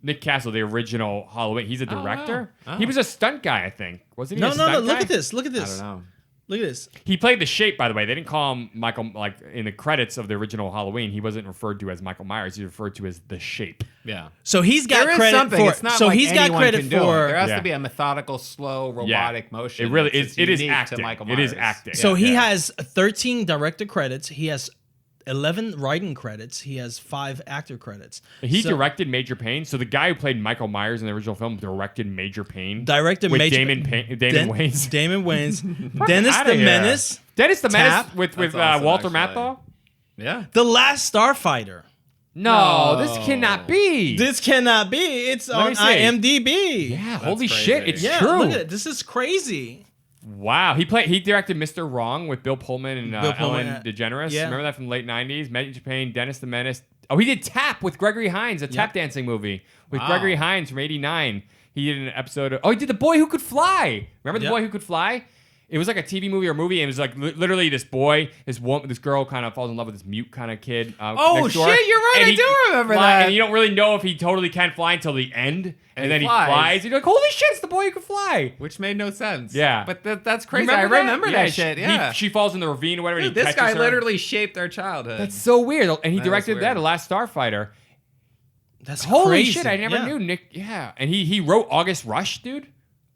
Nick Castle, the original Halloween. He's a director. wow. Oh. He was a stunt guy, I think. Wasn't he? a stunt No. guy? Look at this. I don't know. Look at this. He played the shape, by the way. They didn't call him Michael, like in the credits of the original Halloween. He wasn't referred to as Michael Myers. He was referred to as the shape. Yeah. So he's got There is credit something. for. It's not so like he's got anyone credit can do it. for. There has to be a methodical, slow, robotic motion. It really that's is. It is unique to acting. Michael It Myers. is acting. So he has 13 director credits. He has 11 writing credits. He has 5 actor credits. He So- directed Major Payne. So the guy who played Michael Myers in the original film directed Major Payne. Directed with Major Damon Wayans. Damon Wayans. Dennis outta the here. Menace. Dennis the Menace Tap. with That's awesome, Walter actually. Matthau. Yeah. The Last Starfighter. No, this cannot be. This cannot be. It's me on see. IMDb. Yeah, holy crazy. shit, it's Yeah, true. look at it. This is crazy. Wow, he directed Mr. Wrong with Bill Pullman and Bill Pullman, Ellen DeGeneres. yeah. Remember that from the late '90s? Major Payne, Dennis the Menace. Oh, he did Tap with Gregory Hines, a tap dancing movie with Wow. Gregory Hines from '89. He did an episode of. Oh, he did The Boy Who Could Fly. Remember The Yep. Boy Who Could Fly? It was like a TV movie or movie, and it was like literally this boy, this girl kind of falls in love with this mute kind of kid. Oh, next door. shit, you're right, And I he do remember fly- that. And you don't really know if he totally can fly until the end, and he then flies. he flies. And you're like, holy shit, it's the boy who could fly. Which made no sense. Yeah. But that's You crazy. I remember that shit. Yeah. She falls in the ravine or whatever. Dude, and he this catches guy her. literally shaped their childhood. That's so weird. And he That is directed that, weird. The Last Starfighter. That's Holy crazy. shit, I never Yeah. knew Nick. Yeah. And he wrote August Rush, dude.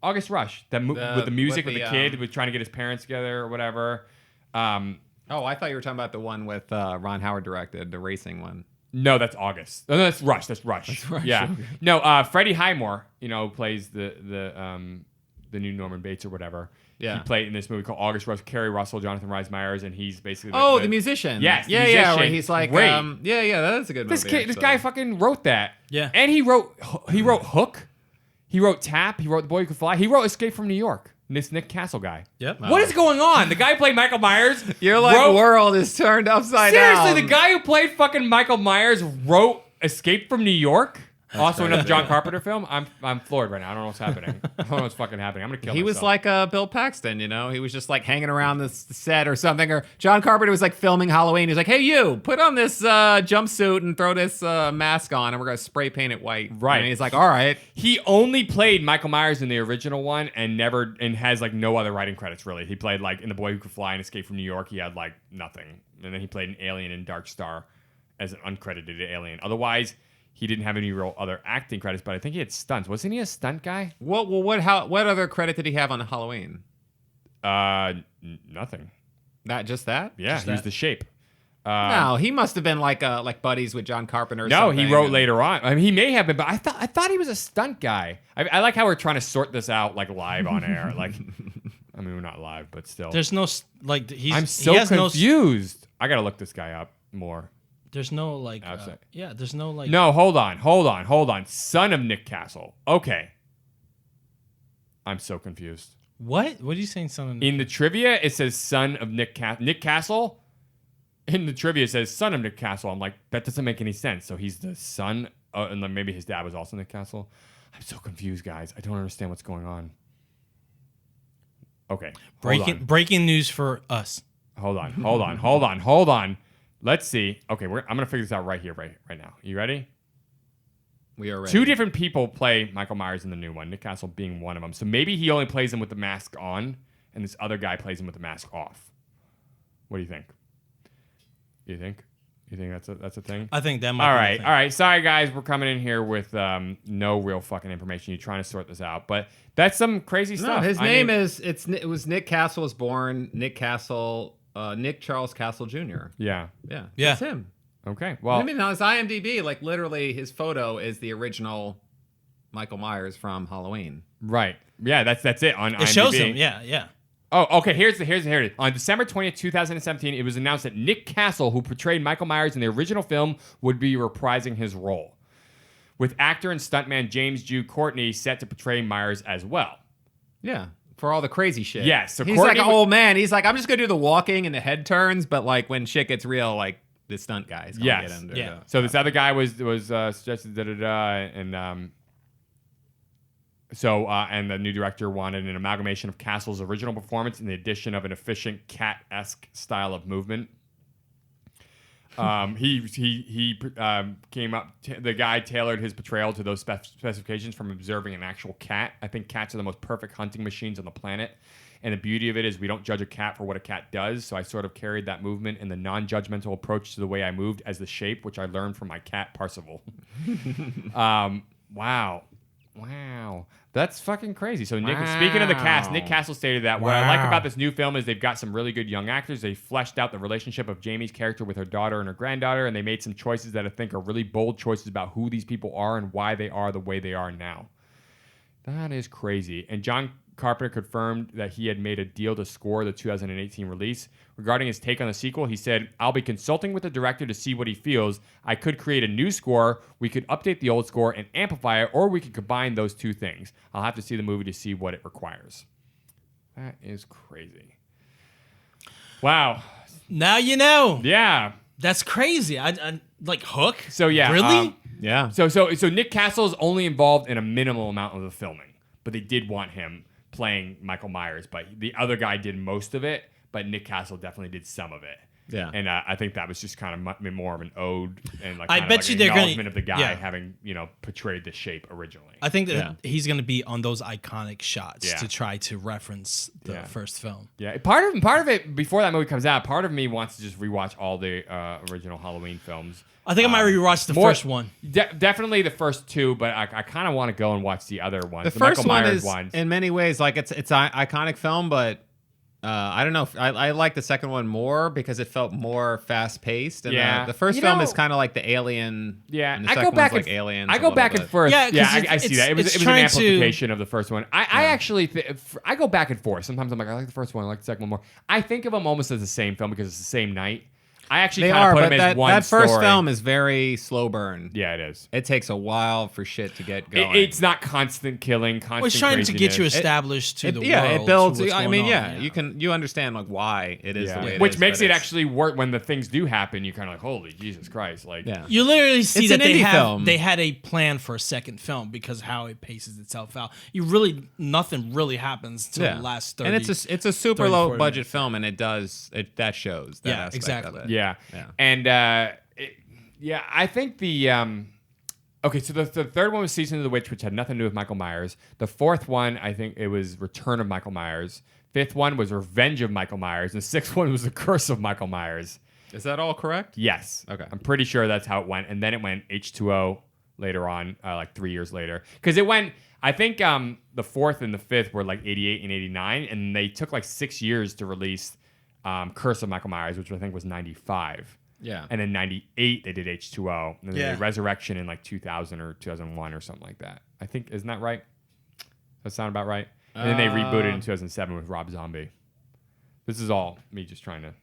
August Rush. With the music, with the kid, with trying to get his parents together or whatever. Oh, I thought you were talking about the one with Ron Howard directed, the racing one. No, that's August. No, that's Rush. That's Rush. Yeah. Okay. No, Freddie Highmore, plays the new Norman Bates or whatever. Yeah. He played in this movie called August Rush, Kerry Russell, Jonathan Rhys Meyers, and he's basically The musician. Yes, the Yeah, musician. where he's like, Great. that is a good This movie. kid, this guy fucking wrote that. Yeah. And he wrote Hook. He wrote Tap. He wrote The Boy Who Could Fly. He wrote Escape from New York. This Nick Castle guy. Yep. What is going on? The guy who played Michael Myers. Your like wrote- world is turned upside down. Seriously, the guy who played fucking Michael Myers wrote Escape from New York. Also, another John Carpenter film. I'm floored right now. I don't know what's happening. I don't know what's fucking happening. I'm gonna kill He myself. was like Bill Paxton, you know? He was just like hanging around the set or something. Or John Carpenter was like filming Halloween. He was like, hey, you, put on this jumpsuit and throw this mask on and we're going to spray paint it white. Right. And he's like, all right. He only played Michael Myers in the original one and has like no other writing credits really. He played like in The Boy Who Could Fly and Escape from New York. He had like nothing. And then he played an alien in Dark Star as an uncredited alien. Otherwise, he didn't have any real other acting credits, but I think he had stunts. Wasn't he a stunt guy? What other credit did he have on Halloween? Nothing. Not just that? Yeah, he was the Shape. No, he must have been like buddies with John Carpenter. Or No, something. he wrote later on. I mean, he may have been, but I thought he was a stunt guy. I like how we're trying to sort this out like live on air. Like, I mean, we're not live, but still. There's no like he's. I'm so he has confused. I gotta look this guy up more. There's no like. Outside. There's no like. No, hold on. Son of Nick Castle. Okay. I'm so confused. What? What are you saying, son? In the trivia, it says son of Nick Castle. In the trivia, it says son of Nick Castle. I'm like, that doesn't make any sense. So he's the son, and then maybe his dad was also Nick Castle. I'm so confused, guys. I don't understand what's going on. Okay. Breaking news for us. Hold on. Let's see. Okay, I'm gonna figure this out right here, right now. You ready? We are ready. 2 different people play Michael Myers in the new one, Nick Castle being one of them. So maybe he only plays him with the mask on, and this other guy plays him with the mask off. What do you think? You think that's a thing? I think that might be the thing. All right. Sorry, guys. We're coming in here with no real fucking information. You're trying to sort this out, but that's some crazy stuff. No, his name it was Nick Castle was born Nick Castle, Nick Charles Castle Jr. Yeah. That's him. Okay. Well, I mean, on his IMDb, like literally, his photo is the original Michael Myers from Halloween. right. Yeah. That's it on IMDb. It shows him. Yeah. Oh, okay. Here it is. On December 20th, 2017, it was announced that Nick Castle, who portrayed Michael Myers in the original film, would be reprising his role, with actor and stuntman James Jew Courtney set to portray Myers as well. Yeah. For all the crazy shit. Yes, so he's Courtney like an old man. He's like, I'm just gonna do the walking and the head turns, but like when shit gets real, like the stunt guy's gonna get under. Yeah. So this other guy was suggested and and the new director wanted an amalgamation of Castle's original performance and the addition of an efficient cat-esque style of movement. He came up. The guy tailored his portrayal to those specifications from observing an actual cat. I think cats are the most perfect hunting machines on the planet, and the beauty of it is we don't judge a cat for what a cat does. So I sort of carried that movement and the non-judgmental approach to the way I moved as the Shape, which I learned from my cat Parzival. Wow. That's fucking crazy. So, speaking of the cast, Nick Castle stated that what I like about this new film is they've got some really good young actors. They fleshed out the relationship of Jamie's character with her daughter and her granddaughter, and they made some choices that I think are really bold choices about who these people are and why they are the way they are now. That is crazy. And John Carpenter confirmed that he had made a deal to score the 2018 release. Regarding his take on the sequel, he said, I'll be consulting with the director to see what he feels. I could create a new score, we could update the old score and amplify it, or we could combine those two things. I'll have to see the movie to see what it requires. That is crazy. Wow. Now you know. Yeah. That's crazy. I like Hook. So yeah. Really? Yeah. So Nick Castle is only involved in a minimal amount of the filming, but they did want him playing Michael Myers, but the other guy did most of it, but Nick Castle definitely did some of it. Yeah. And I think that was just kind of more of an ode and like I kind bet of like you an they're gonna- acknowledgement of the guy yeah. having, portrayed the Shape originally. I think that he's going to be on those iconic shots Yeah. to try to reference the Yeah. first film. Yeah, part of it before that movie comes out, part of me wants to just rewatch all the original Halloween films. I think I might rewatch the first one. Definitely the first two, but I kind of want to go and watch the other ones. The first Michael one Myers is ones. in many ways like it's an iconic film, but I don't know. I like the second one more because it felt more fast paced. And Yeah. the first film is kind of like the Alien. Yeah, and the I second go back one's and like Aliens. I a go little back bit. and forth. Yeah, 'cause I see that. It was an trying to- amplification of the first one. I actually I go back and forth. Sometimes I'm like, I like the first one, I like the second one more. I think of them almost as the same film because it's the same night. I actually They kind of are, put but them as one that first story. film is very slow burn. Yeah, it is. It takes a while for shit to get going. It's not constant killing, constant Well, it's trying to get you craziness. established to the world. Yeah, it builds. to what's I going mean, on, yeah, you understand like why it is the way it Which is, makes but it it's- actually work when the things do happen. You kind of like, holy Jesus Christ! Like, Yeah. You literally see It's that an indie film. they had a plan for a second film because how it paces itself out. Nothing really happens till the last 30. and it's a super 30, low 40 budget minutes. film, and that shows. That Yeah, aspect exactly. Of it. yeah, Yeah. and I think the okay. So the third one was Season of the Witch, which had nothing to do with Michael Myers. The fourth one, I think it was Return of Michael Myers. Fifth one was Revenge of Michael Myers, and the sixth one was The Curse of Michael Myers. Is that all correct? Yes. Okay. I'm pretty sure that's how it went. And then it went H2O later on, like 3 years later. Because it went, I think the fourth and the fifth were like 88 and 89. And they took like 6 years to release Curse of Michael Myers, which I think was 95. Yeah. And then 98, they did H2O. And then they Yeah. did Resurrection in like 2000 or 2001 or something like that. I think, isn't that right? Does that sound about right? And then they rebooted in 2007 with Rob Zombie. This is all me just trying to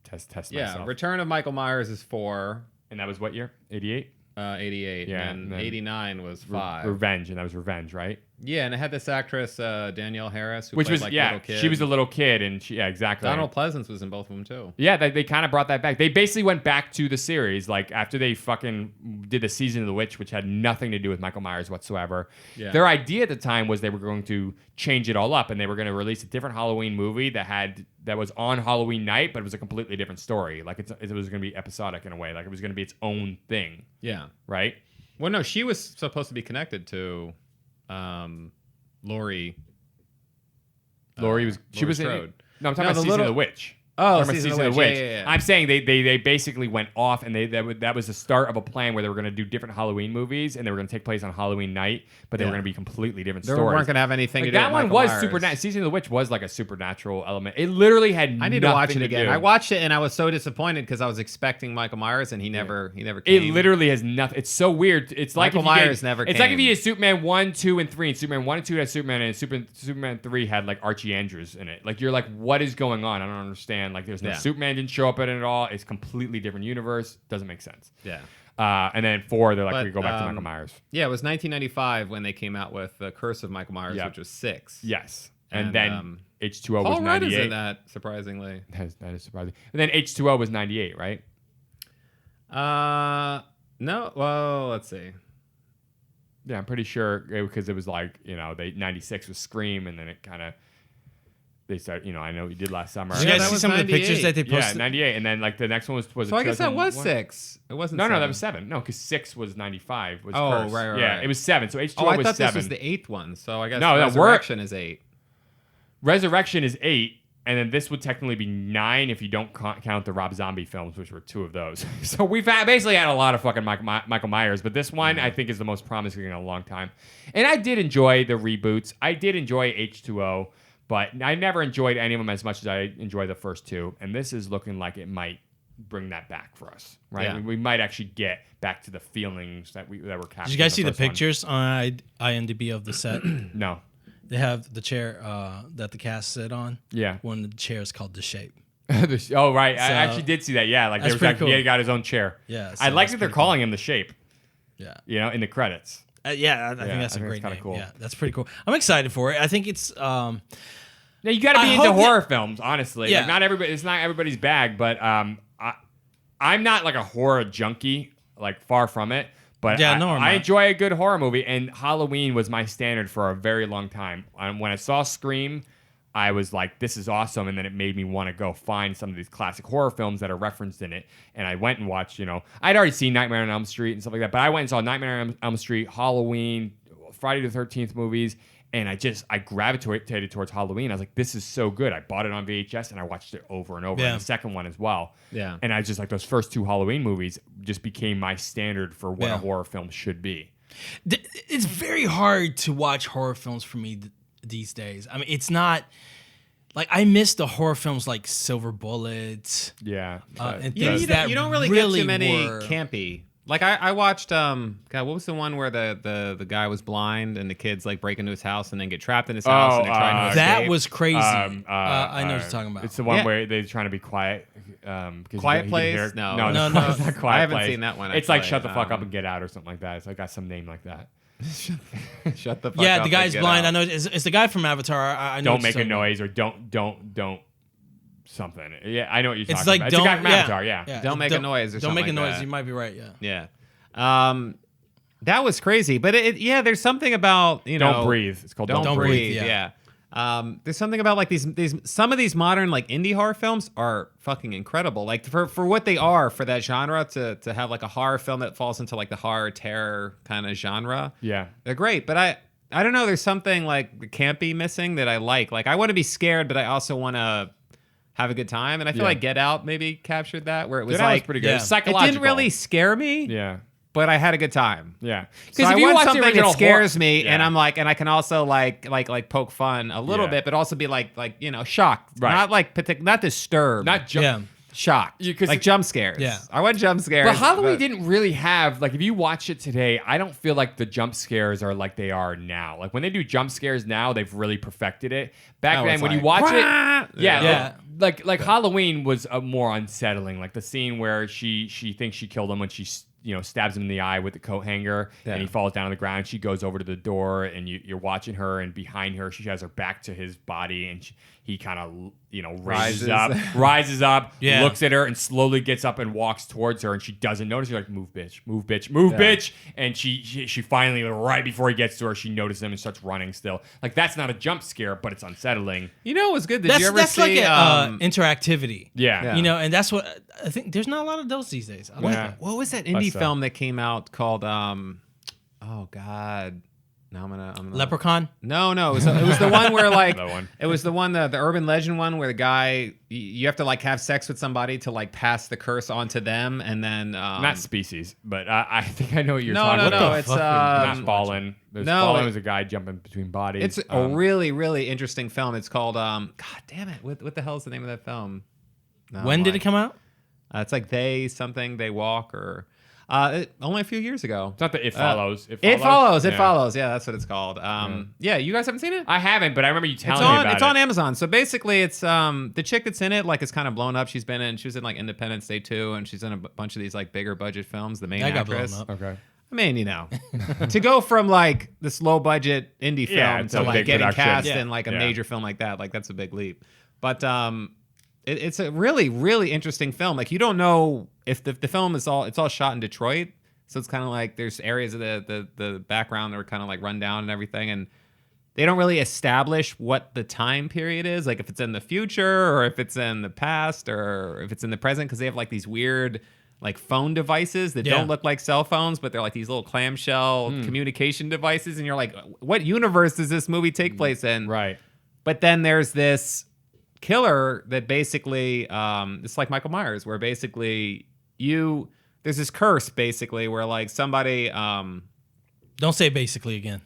test myself. Return of Michael Myers is 4, And that was what year? 88? 88, Yeah, and and then 89 was 5. Revenge, and that was Revenge, right? Yeah, and it had this actress Danielle Harris, who Which played was like yeah, little kid. she was a little kid, and exactly. Donald Pleasance was in both of them too. Yeah, they kind of brought that back. They basically went back to the series, like after they fucking did the Season of the Witch, which had nothing to do with Michael Myers whatsoever. Yeah. Their idea at the time was they were going to change it all up, and they were going to release a different Halloween movie that was on Halloween night, but it was a completely different story. Like it was going to be episodic in a way, like it was going to be its own thing, Yeah. right? Well, no, she was supposed to be connected to Laurie. Laurie was she Laurie was in Strode. it. No, I'm talking No, about the Season little- of the Witch. Oh, Talking about Season of the Witch. Yeah. I'm saying they basically went off, and that was the start of a plan where they were going to do different Halloween movies, and they were going to take place on Halloween night, but they were going to be completely different They stories. weren't going to have anything Like, to do that with one Michael was Myers. supernatural. Season of the Witch was like a supernatural element. It literally had. I need to watch nothing it again. do. I watched it and I was so disappointed because I was expecting Michael Myers and he never It came. literally has nothing. It's so weird. It's like Michael if you Myers never It's like if came. you did Superman 1, 2, and 3, and Superman 1 and 2 had Superman, and Superman 3 had like Archie Andrews in it. Like you're like, what is going on? I don't understand. Like there's no Superman didn't show up in it at all. It's completely different universe. Doesn't make sense. Yeah. And then 4, they're like, But, we go back to Michael Myers. Yeah, it was 1995 when they came out with The Curse of Michael Myers, Yeah. which was 6. Yes. And And, then H2O was Paul Rudd is 98. in that, surprisingly. That is surprising. And then H2O was 98, right? No. Well, let's see. Yeah, I'm pretty sure because it was like, 96 was Scream, and then it kind of, they started, I know you did last summer. Did you Yeah, guys that see was some of the pictures 98. that they Yeah, posted? 98. And then like the next one was So I guess that was 2001? 6. It wasn't No, 7. that was 7. No, because 6 was 95. Was Oh, Curse. right, Yeah, right. it was 7. So H2O Oh, I was thought 7. this was the 8th one. So I guess No, Resurrection is 8. Resurrection is 8, and then this would technically be 9 if you don't count the Rob Zombie films, which were 2 of those. So we've basically had a lot of fucking Michael Myers, but this one I think is the most promising in a long time. And I did enjoy the reboots. I did enjoy H2O, but I never enjoyed any of them as much as I enjoyed the first 2. And this is looking like it might bring that back for us, right? Yeah. We might actually get back to the feelings that were captured. Did you guys see the first one. pictures on IMDb of the set? No. They have the chair that the cast sit on. Yeah. One of the chairs called the Shape. Oh, right. I So, actually did see that. Yeah, like that's there was pretty actually, cool. he got his own chair. Yeah, I so like that's that they're pretty calling him the Shape. Yeah. In the credits. Yeah, I think that's I a think great that's kinda name. cool. Yeah, that's pretty cool. I'm excited for it. I think it's Yeah, you got to be I into hope that- horror films, honestly. Yeah. Like not everybody. It's not everybody's bag, but I'm not like a horror junkie. Like far from it. But Yeah, no, I'm I not. enjoy a good horror movie, and Halloween was my standard for a very long time. When I saw Scream, I was like, this is awesome, and then it made me want to go find some of these classic horror films that are referenced in it. And I went and watched, I'd already seen Nightmare on Elm Street and stuff like that, but I went and saw Nightmare on Elm Street, Halloween, Friday the 13th movies, and I gravitated towards Halloween. I was like, this is so good. I bought it on VHS, and I watched it over and over, Yeah. and the second one as well. Yeah. And I just like those first 2 Halloween movies just became my standard for what Yeah. a horror film should be. it's very hard to watch horror films for me these days. I mean, it's not like I miss the horror films like Silver Bullet. Yeah. And Yeah, things you that don't really get too many were- campy Like I watched God, what was the one where the guy was blind and the kids like break into his house and then get trapped in his house and they're trying to that escape? was crazy. I know what you're talking about. It's the one where they're trying to be quiet. Quiet Place? Hear, No. it's not Quiet I haven't Place. seen that one, It's like actually. Shut the Fuck Up and Get Out or something like that. It's like got some name like that. Shut the fuck up. Yeah, the guy's and get blind. out. I know it's the guy from Avatar. I know Don't what make you're a talking about. noise or don't something. Yeah, I know what you're It's talking like about. don't. It's a guy from yeah, Avatar. Yeah. Don't make a noise or Don't make a something like noise. that. You might be right. Yeah. Yeah. That was crazy. But there's something about, Don't breathe. It's called Don't breathe. yeah. There's something about like these some of these modern like indie horror films are fucking incredible. Like for what they are for that genre to have like a horror film that falls into like the horror terror kind of genre. Yeah. They're great, but I don't know, there's something like campy missing that I like. Like I want to be scared, but I also want to have a good time, and I feel like Get Out maybe captured that where it was Get Out was like pretty good. yeah. It's it psychological. didn't really scare me, Yeah. but I had a good time. Yeah. So I if you want watch the something that original scares me, Yeah. and I'm like, and I can also like poke fun a little Yeah. bit, but also be like shocked, Right. not like not disturbed, Not jump. Yeah. shocked, 'cause like jump scares. Yeah. I want jump scares. But Halloween didn't really have, like, if you watch it today, I don't feel like the jump scares are like they are now. Like, when they do jump scares now, they've really perfected it. Back Oh, then, it's when you like, watch it, "Wah!" Yeah. like Halloween was more unsettling. Like the scene where she thinks she killed him when she stabs him in the eye with the coat hanger, and he falls down on the ground. She goes over to the door, and you're watching her, and behind her, she has her back to his body, and he kind of rises up, Yeah. looks at her, and slowly gets up and walks towards her, and she doesn't notice. You're like, move, bitch, move, bitch, move, bitch, and she finally, right before he gets to her, she notices him and starts running. Still, like that's not a jump scare, but it's unsettling. You know, it was good. Did you ever That's see? like interactivity. Yeah. You know, and that's what I think. There's not a lot of those these days. I like Yeah. that. What was that indie so. film that came out called? Oh God. No, I'm gonna Leprechaun. No, it was the one where like That one. it was the one the urban legend one where the guy you have to like have sex with somebody to like pass the curse on to them, and then Not Species, but I think I know what you're no, talking no, about. no, it's Not Fallen. There's no, Fallen it- was a guy jumping between bodies. it's a really really interesting film. It's called God damn it, what the hell is the name of that film? No, When did it come out? It's like They Walk or only a few years ago. It's not that It Follows. It follows. It Yeah. follows. Yeah, that's what it's called. Yeah, you guys haven't seen it? I haven't, but I remember you telling It's me on. about It's it. on Amazon. So basically, it's the chick that's in it. Like, it's kind of blown up. She was in like Independence Day 2, and she's in a bunch of these like bigger budget films. The main That got blown actress. up. Okay. I mean, to go from like this low budget indie Yeah, film it's to a like big getting production. cast Yeah. in like a Yeah. major film like that, like that's a big leap. But it's a really really interesting film. Like, you don't know if the film it's all shot in Detroit. So it's kind of like there's areas of the background that are kind of like run down and everything, and they don't really establish what the time period is, like if it's in the future or if it's in the past or if it's in the present, because they have like these weird like phone devices that don't look like cell phones, but they're like these little clamshell communication devices, and you're like, what universe does this movie take place in? Right. But then there's this killer that basically, it's like Michael Myers, where basically there's this curse basically where like somebody Don't say basically again.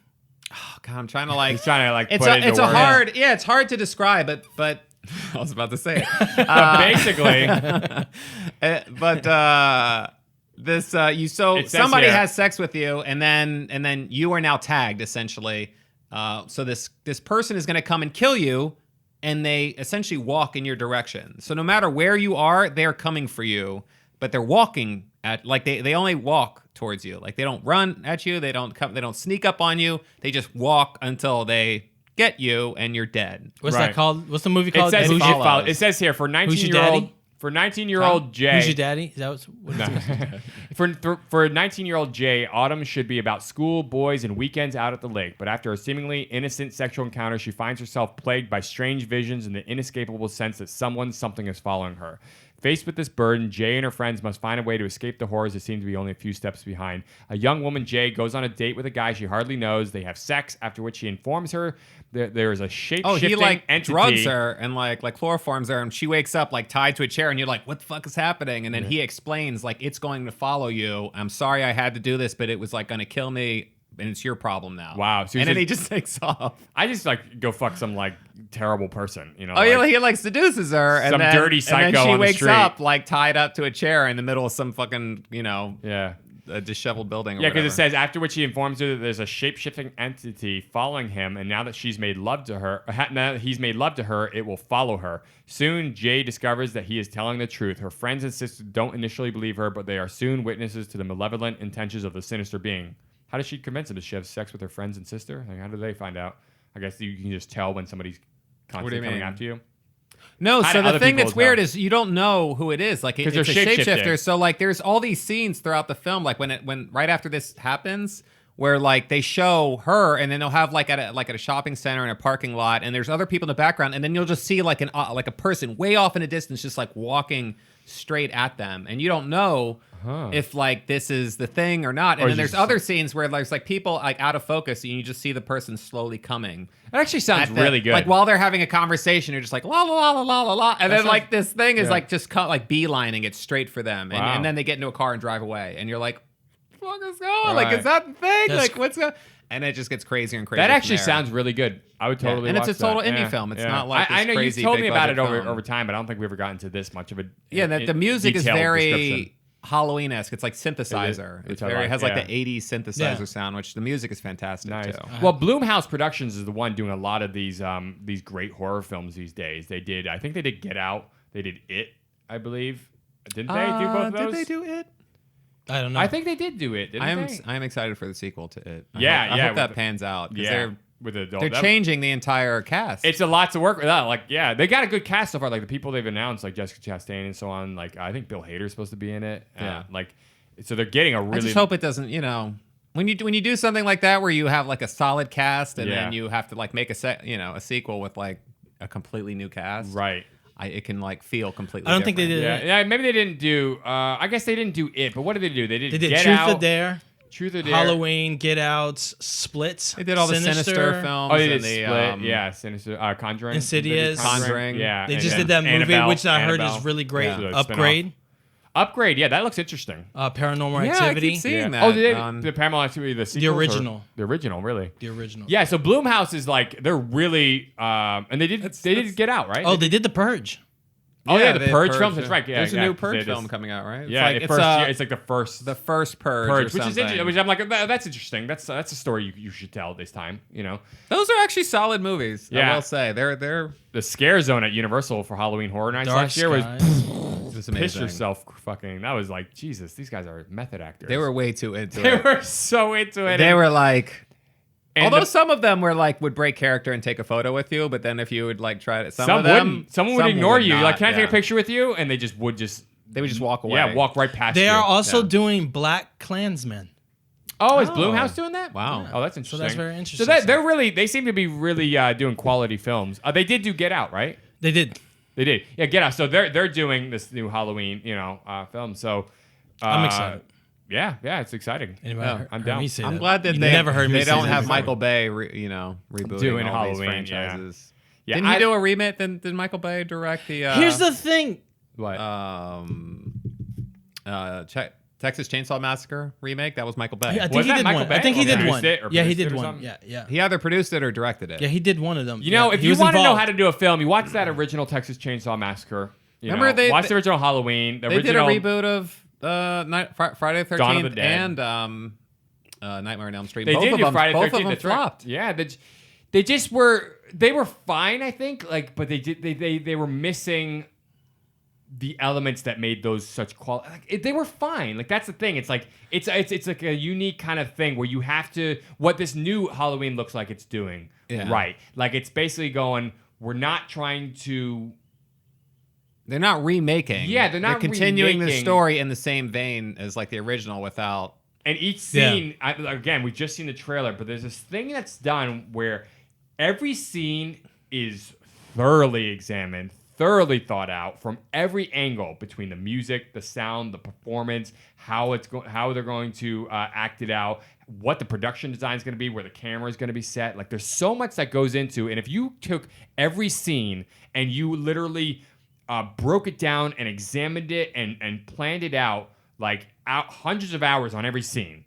oh God, I'm trying to like He's trying to like it's put it a into words. hard it's hard to describe, but I was about to say it. Basically, This It says somebody here- has sex with you, and then you are now tagged essentially. So this person is going to come and kill you, and they essentially walk in your direction. So no matter where you are, they're coming for you, but they're walking at like they only walk towards you. Like, they don't run at you, they don't sneak up on you. They just walk until they get you and you're dead. What's Right. that called? What's the movie it called? says, Who's Your Follows? it says here for Who's Your 19-year-old Daddy? for 19-year-old Jay. Who's your daddy? Is that what For 19-year-old Jay, autumn should be about school, boys, and weekends out at the lake. But after a seemingly innocent sexual encounter, she finds herself plagued by strange visions and the inescapable sense that something is following her. Faced with this burden, Jay and her friends must find a way to escape the horrors that seem to be only a few steps behind. A young woman, Jay, goes on a date with a guy she hardly knows. They have sex, after which he informs her there is a shape-shifting He like entity. drugs her and like chloroforms her, and she wakes up like tied to a chair, and you're like, what the fuck is happening? And then he explains like, it's going to follow you. I'm sorry I had to do this, but it was like going to kill me, and it's your problem now. Wow. So and then he just takes off. I just like go fuck some like terrible person, you know. Oh, like, he like seduces her, and Some then, dirty and then psycho she on the wakes street. up like tied up to a chair in the middle of some fucking yeah. a disheveled building. Or Yeah, because it whatever. says after which he informs her that there's a shape-shifting entity following him, and now that he's made love to her, it will follow her. Soon, Jay discovers that he is telling the truth. Her friends and sisters don't initially believe her, but they are soon witnesses to the malevolent intentions of the sinister being. How does she convince him? Does she have sex with her friends and sister? Like, how do they find out? I guess you can just tell when somebody's constantly coming after you. No, How so do the other thing people that's weird know? is you don't know who it is. Like it's they're a shape-shifting. shapeshifter. So like there's all these scenes throughout the film, like when right after this happens, where like they show her and then they'll have like at a shopping center in a parking lot, and there's other people in the background, and then you'll just see like a person way off in the distance just like walking straight at them, and you don't know if like this is the thing or not. And then there's other scenes where there's like people like out of focus, and you just see the person slowly coming. That actually sounds really good. Like while they're having a conversation, you're just like la la la la la la la, and then like this thing is like just like beelining it straight for them, and then they get into a car and drive away, and you're like, what is going? Like, is that the thing? Like, what's going? And it just gets crazier and crazier. That actually sounds really good. I would totally. And watch it's a total that. indie film. It's not like this I know crazy you told big me about it budget film. over time, but I don't think we ever got into this much of a. That the music is detailed very description. Halloween-esque. It's like synthesizer. Which It I has like, like the 80s synthesizer sound, which the music is fantastic Nice. too. Well, Blumhouse Productions is the one doing a lot of these great horror films these days. I think they did Get Out. They did It, I believe. Didn't they do both of those? Did they do It? I don't know. I think they did do It. Didn't they? I am excited for the sequel to It. I hope that pans out. With adult. They're changing the entire cast. It's a lot to work with. They got a good cast so far. Like the people they've announced, like Jessica Chastain and so on. Like I think Bill Hader's supposed to be in it. So they're getting a really. I just hope it doesn't. When you do something like that where you have like a solid cast and then you have to like make a sequel with like a completely new cast. Right. It can like feel completely. I don't think they different. did. Yeah, maybe they didn't do. I guess they didn't do It, but what did they do? They did Get Truth Out. or Dare. Truth or Dare. Halloween, Get Out, Split. They did all the Sinister films. Oh, they did and Split. Sinister. Conjuring. Insidious. Conjuring. Yeah. They and just then did that movie, Annabelle, which I heard Annabelle. is really great. Yeah. Upgrade. Upgrade. Yeah, that looks interesting. Paranormal Yeah, Activity. I keep seeing that. Oh, did on- the Paranormal Activity, the sequels, original. or- The original, really. The original. Yeah, so Blumhouse is like they're really and they did Get Out, right? Oh, they did The Purge. Oh yeah, the they Purge films. That's right. Yeah, There's a yeah, new Purge it film is. coming out, right? Yeah, it's it's like the first Purge, or which is something. interesting. Which I'm like, that's interesting. That's a story you should tell this time. Those are actually solid movies. Yeah. I will say they're The scare zone at Universal for Halloween Horror Nights Dark last year was Skies. just piss amazing. yourself fucking. That was like Jesus. These guys are method actors. They were way too into They it. were so into it. They were like. And Although the- some of them were like would break character and take a photo with you, but then if you would like try to, Someone would ignore you. Like, can I take yeah. a picture with you? And they would just walk away. Yeah, walk right past They you. are also Yeah. doing Black Klansmen. Oh, is Blumhouse doing that? Wow. Oh, that's interesting. that's very interesting. So they seem to be really doing quality films. They did do Get Out, right? They did. They did. Yeah, Get Out. So they're doing this new Halloween, film. So I'm excited. Yeah, it's exciting. Anybody Yeah, heard- I'm heard down. me say I'm that? glad that You they never heard me they say don't that have before. Michael Bay, rebooting Doing all these Halloween, yeah. franchises. Yeah, Didn't he do a remake? Did Michael Bay direct the? Here's the thing. What? Texas Chainsaw Massacre remake. That was Michael Bay. I think Was he that did Michael one. Bay? I think he Or did produced one. it, or Yeah, he produced it did or one. something? Yeah. He either produced it or directed it. Yeah, he did one of them. if you was want to know involved. how to do a film, you watch that original Texas Chainsaw Massacre. Remember they- watch the original Halloween. The They original, did a reboot of Friday the Dawn of the 13th Dead. and Nightmare on Elm Street. They both did of do them, Friday the both 13th. of them that's right. flopped. Yeah, they just were. They were fine, I think. Like, but they were missing the elements that made those such quality. Like, they were fine. Like, that's the thing. It's like it's like a unique kind of thing where you have to what this new Halloween looks like. It's doing right. Like, it's basically going. We're not trying to. They're not remaking. Yeah, they're not continuing the remaking. story in the same vein as like the original without. And each scene, again, we've just seen the trailer, but there's this thing that's done where every scene is thoroughly examined, thoroughly thought out from every angle between the music, the sound, the performance, how they're going to act it out, what the production design is going to be, where the camera is going to be set. Like, there's so much that goes into, and if you took every scene and you literally broke it down and examined it and planned it out, like hundreds of hours on every scene.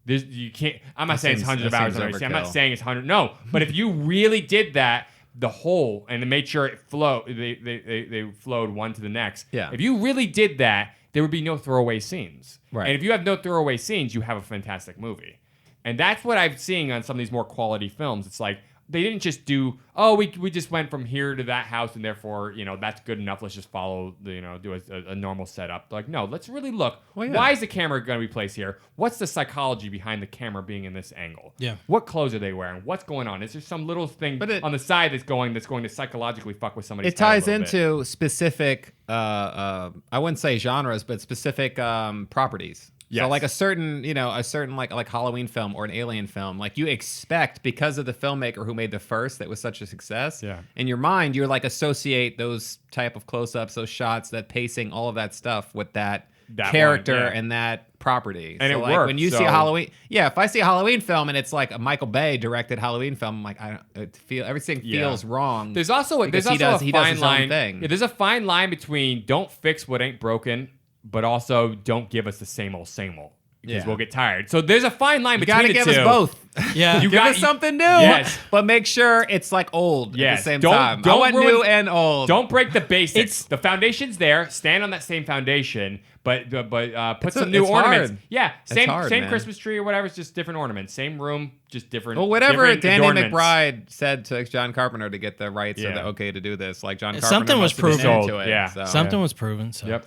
You can't. I'm not saying it's hundreds of hours on every scene. I'm not saying it's 100. No, but if you really did that, the whole and made sure it flowed. They flowed one to the next. Yeah. If you really did that, there would be no throwaway scenes. Right. And if you have no throwaway scenes, you have a fantastic movie. And that's what I'm seeing on some of these more quality films. It's like, they didn't just do, we just went from here to that house and therefore, that's good enough. Let's just follow, do a normal setup. Like, no, let's really look. Well, yeah. Why is the camera going to be placed here? What's the psychology behind the camera being in this angle? Yeah. What clothes are they wearing? What's going on? Is there some little thing on the side that's going to psychologically fuck with somebody's It ties head a little bit? into specific, I wouldn't say genres, but specific properties. Yes. So like a certain like Halloween film or an alien film, like you expect because of the filmmaker who made the first that was such a success. Yeah. In your mind, you're like associate those type of close-ups, those shots, that pacing, all of that stuff with that character one, yeah. and that property. And so it like works, when you see a Halloween, if I see a Halloween film and it's like a Michael Bay directed Halloween film, I'm like everything feels wrong. There's also a fine line. Yeah, there's a fine line between don't fix what ain't broken, but also don't give us the same old because we'll get tired. So there's a fine line between the two. You gotta give us both. Yeah. Give us something new. Yes. But make sure it's like old at the same time. Don't I want new and old. Don't break the basics. The foundation's there. Stand on that same foundation, but put some new ornaments. Hard. Yeah. Same man. Christmas tree or whatever. It's just different ornaments. Same room, just different. Well, whatever different Danny adornments. McBride said to John Carpenter to get the rights or the okay to do this, like John Carpenter Something was must have been proven. into it. Yeah. So. Something was proven. So. Yep.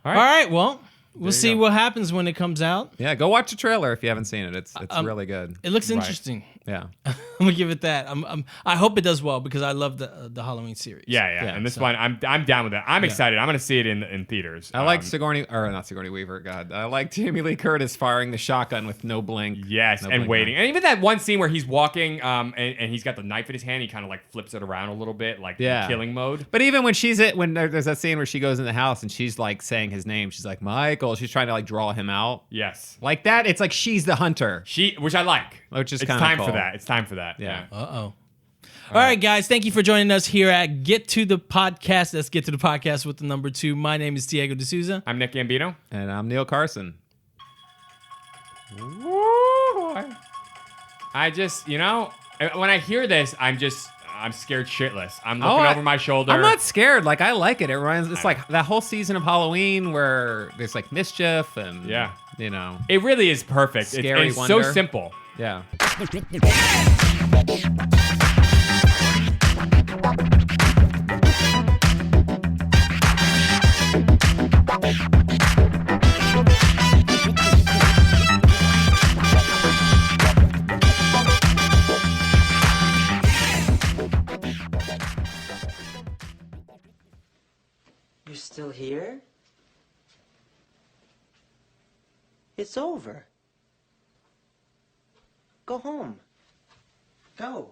All right. Well, we'll see what happens when it comes out. Yeah, go watch the trailer if you haven't seen it. It's really good. It looks interesting. Yeah. I'm gonna give it that. I hope it does well because I love the Halloween series. Yeah. And this one, I'm down with that. I'm excited. I'm gonna see it in theaters. I like not Sigourney Weaver. God, I like Jamie Lee Curtis firing the shotgun with no blink. Yes, No and blink waiting, on. and even that one scene where he's walking, and he's got the knife in his hand. He kind of like flips it around a little bit, like in killing mode. But even when when there's that scene where she goes in the house and she's like saying his name, she's like Michael. She's trying to like draw him out. Yes, like that. It's like she's the hunter. Which I like. Which is it's kinda time cool. for that. It's time for that. Yeah. All right, guys. Thank you for joining us here at Get to the Podcast. Let's get to the podcast with the number 2. My name is Diego D'Souza. I'm Nick Gambino. And I'm Neil Carson. I just, when I hear this, I'm scared shitless. I'm looking over my shoulder. I'm not scared. Like I like it. It's like that whole season of Halloween where there's like mischief and It really is perfect. Scary it's wonder. so simple. Yeah. You're still here? It's over. Go home. Go.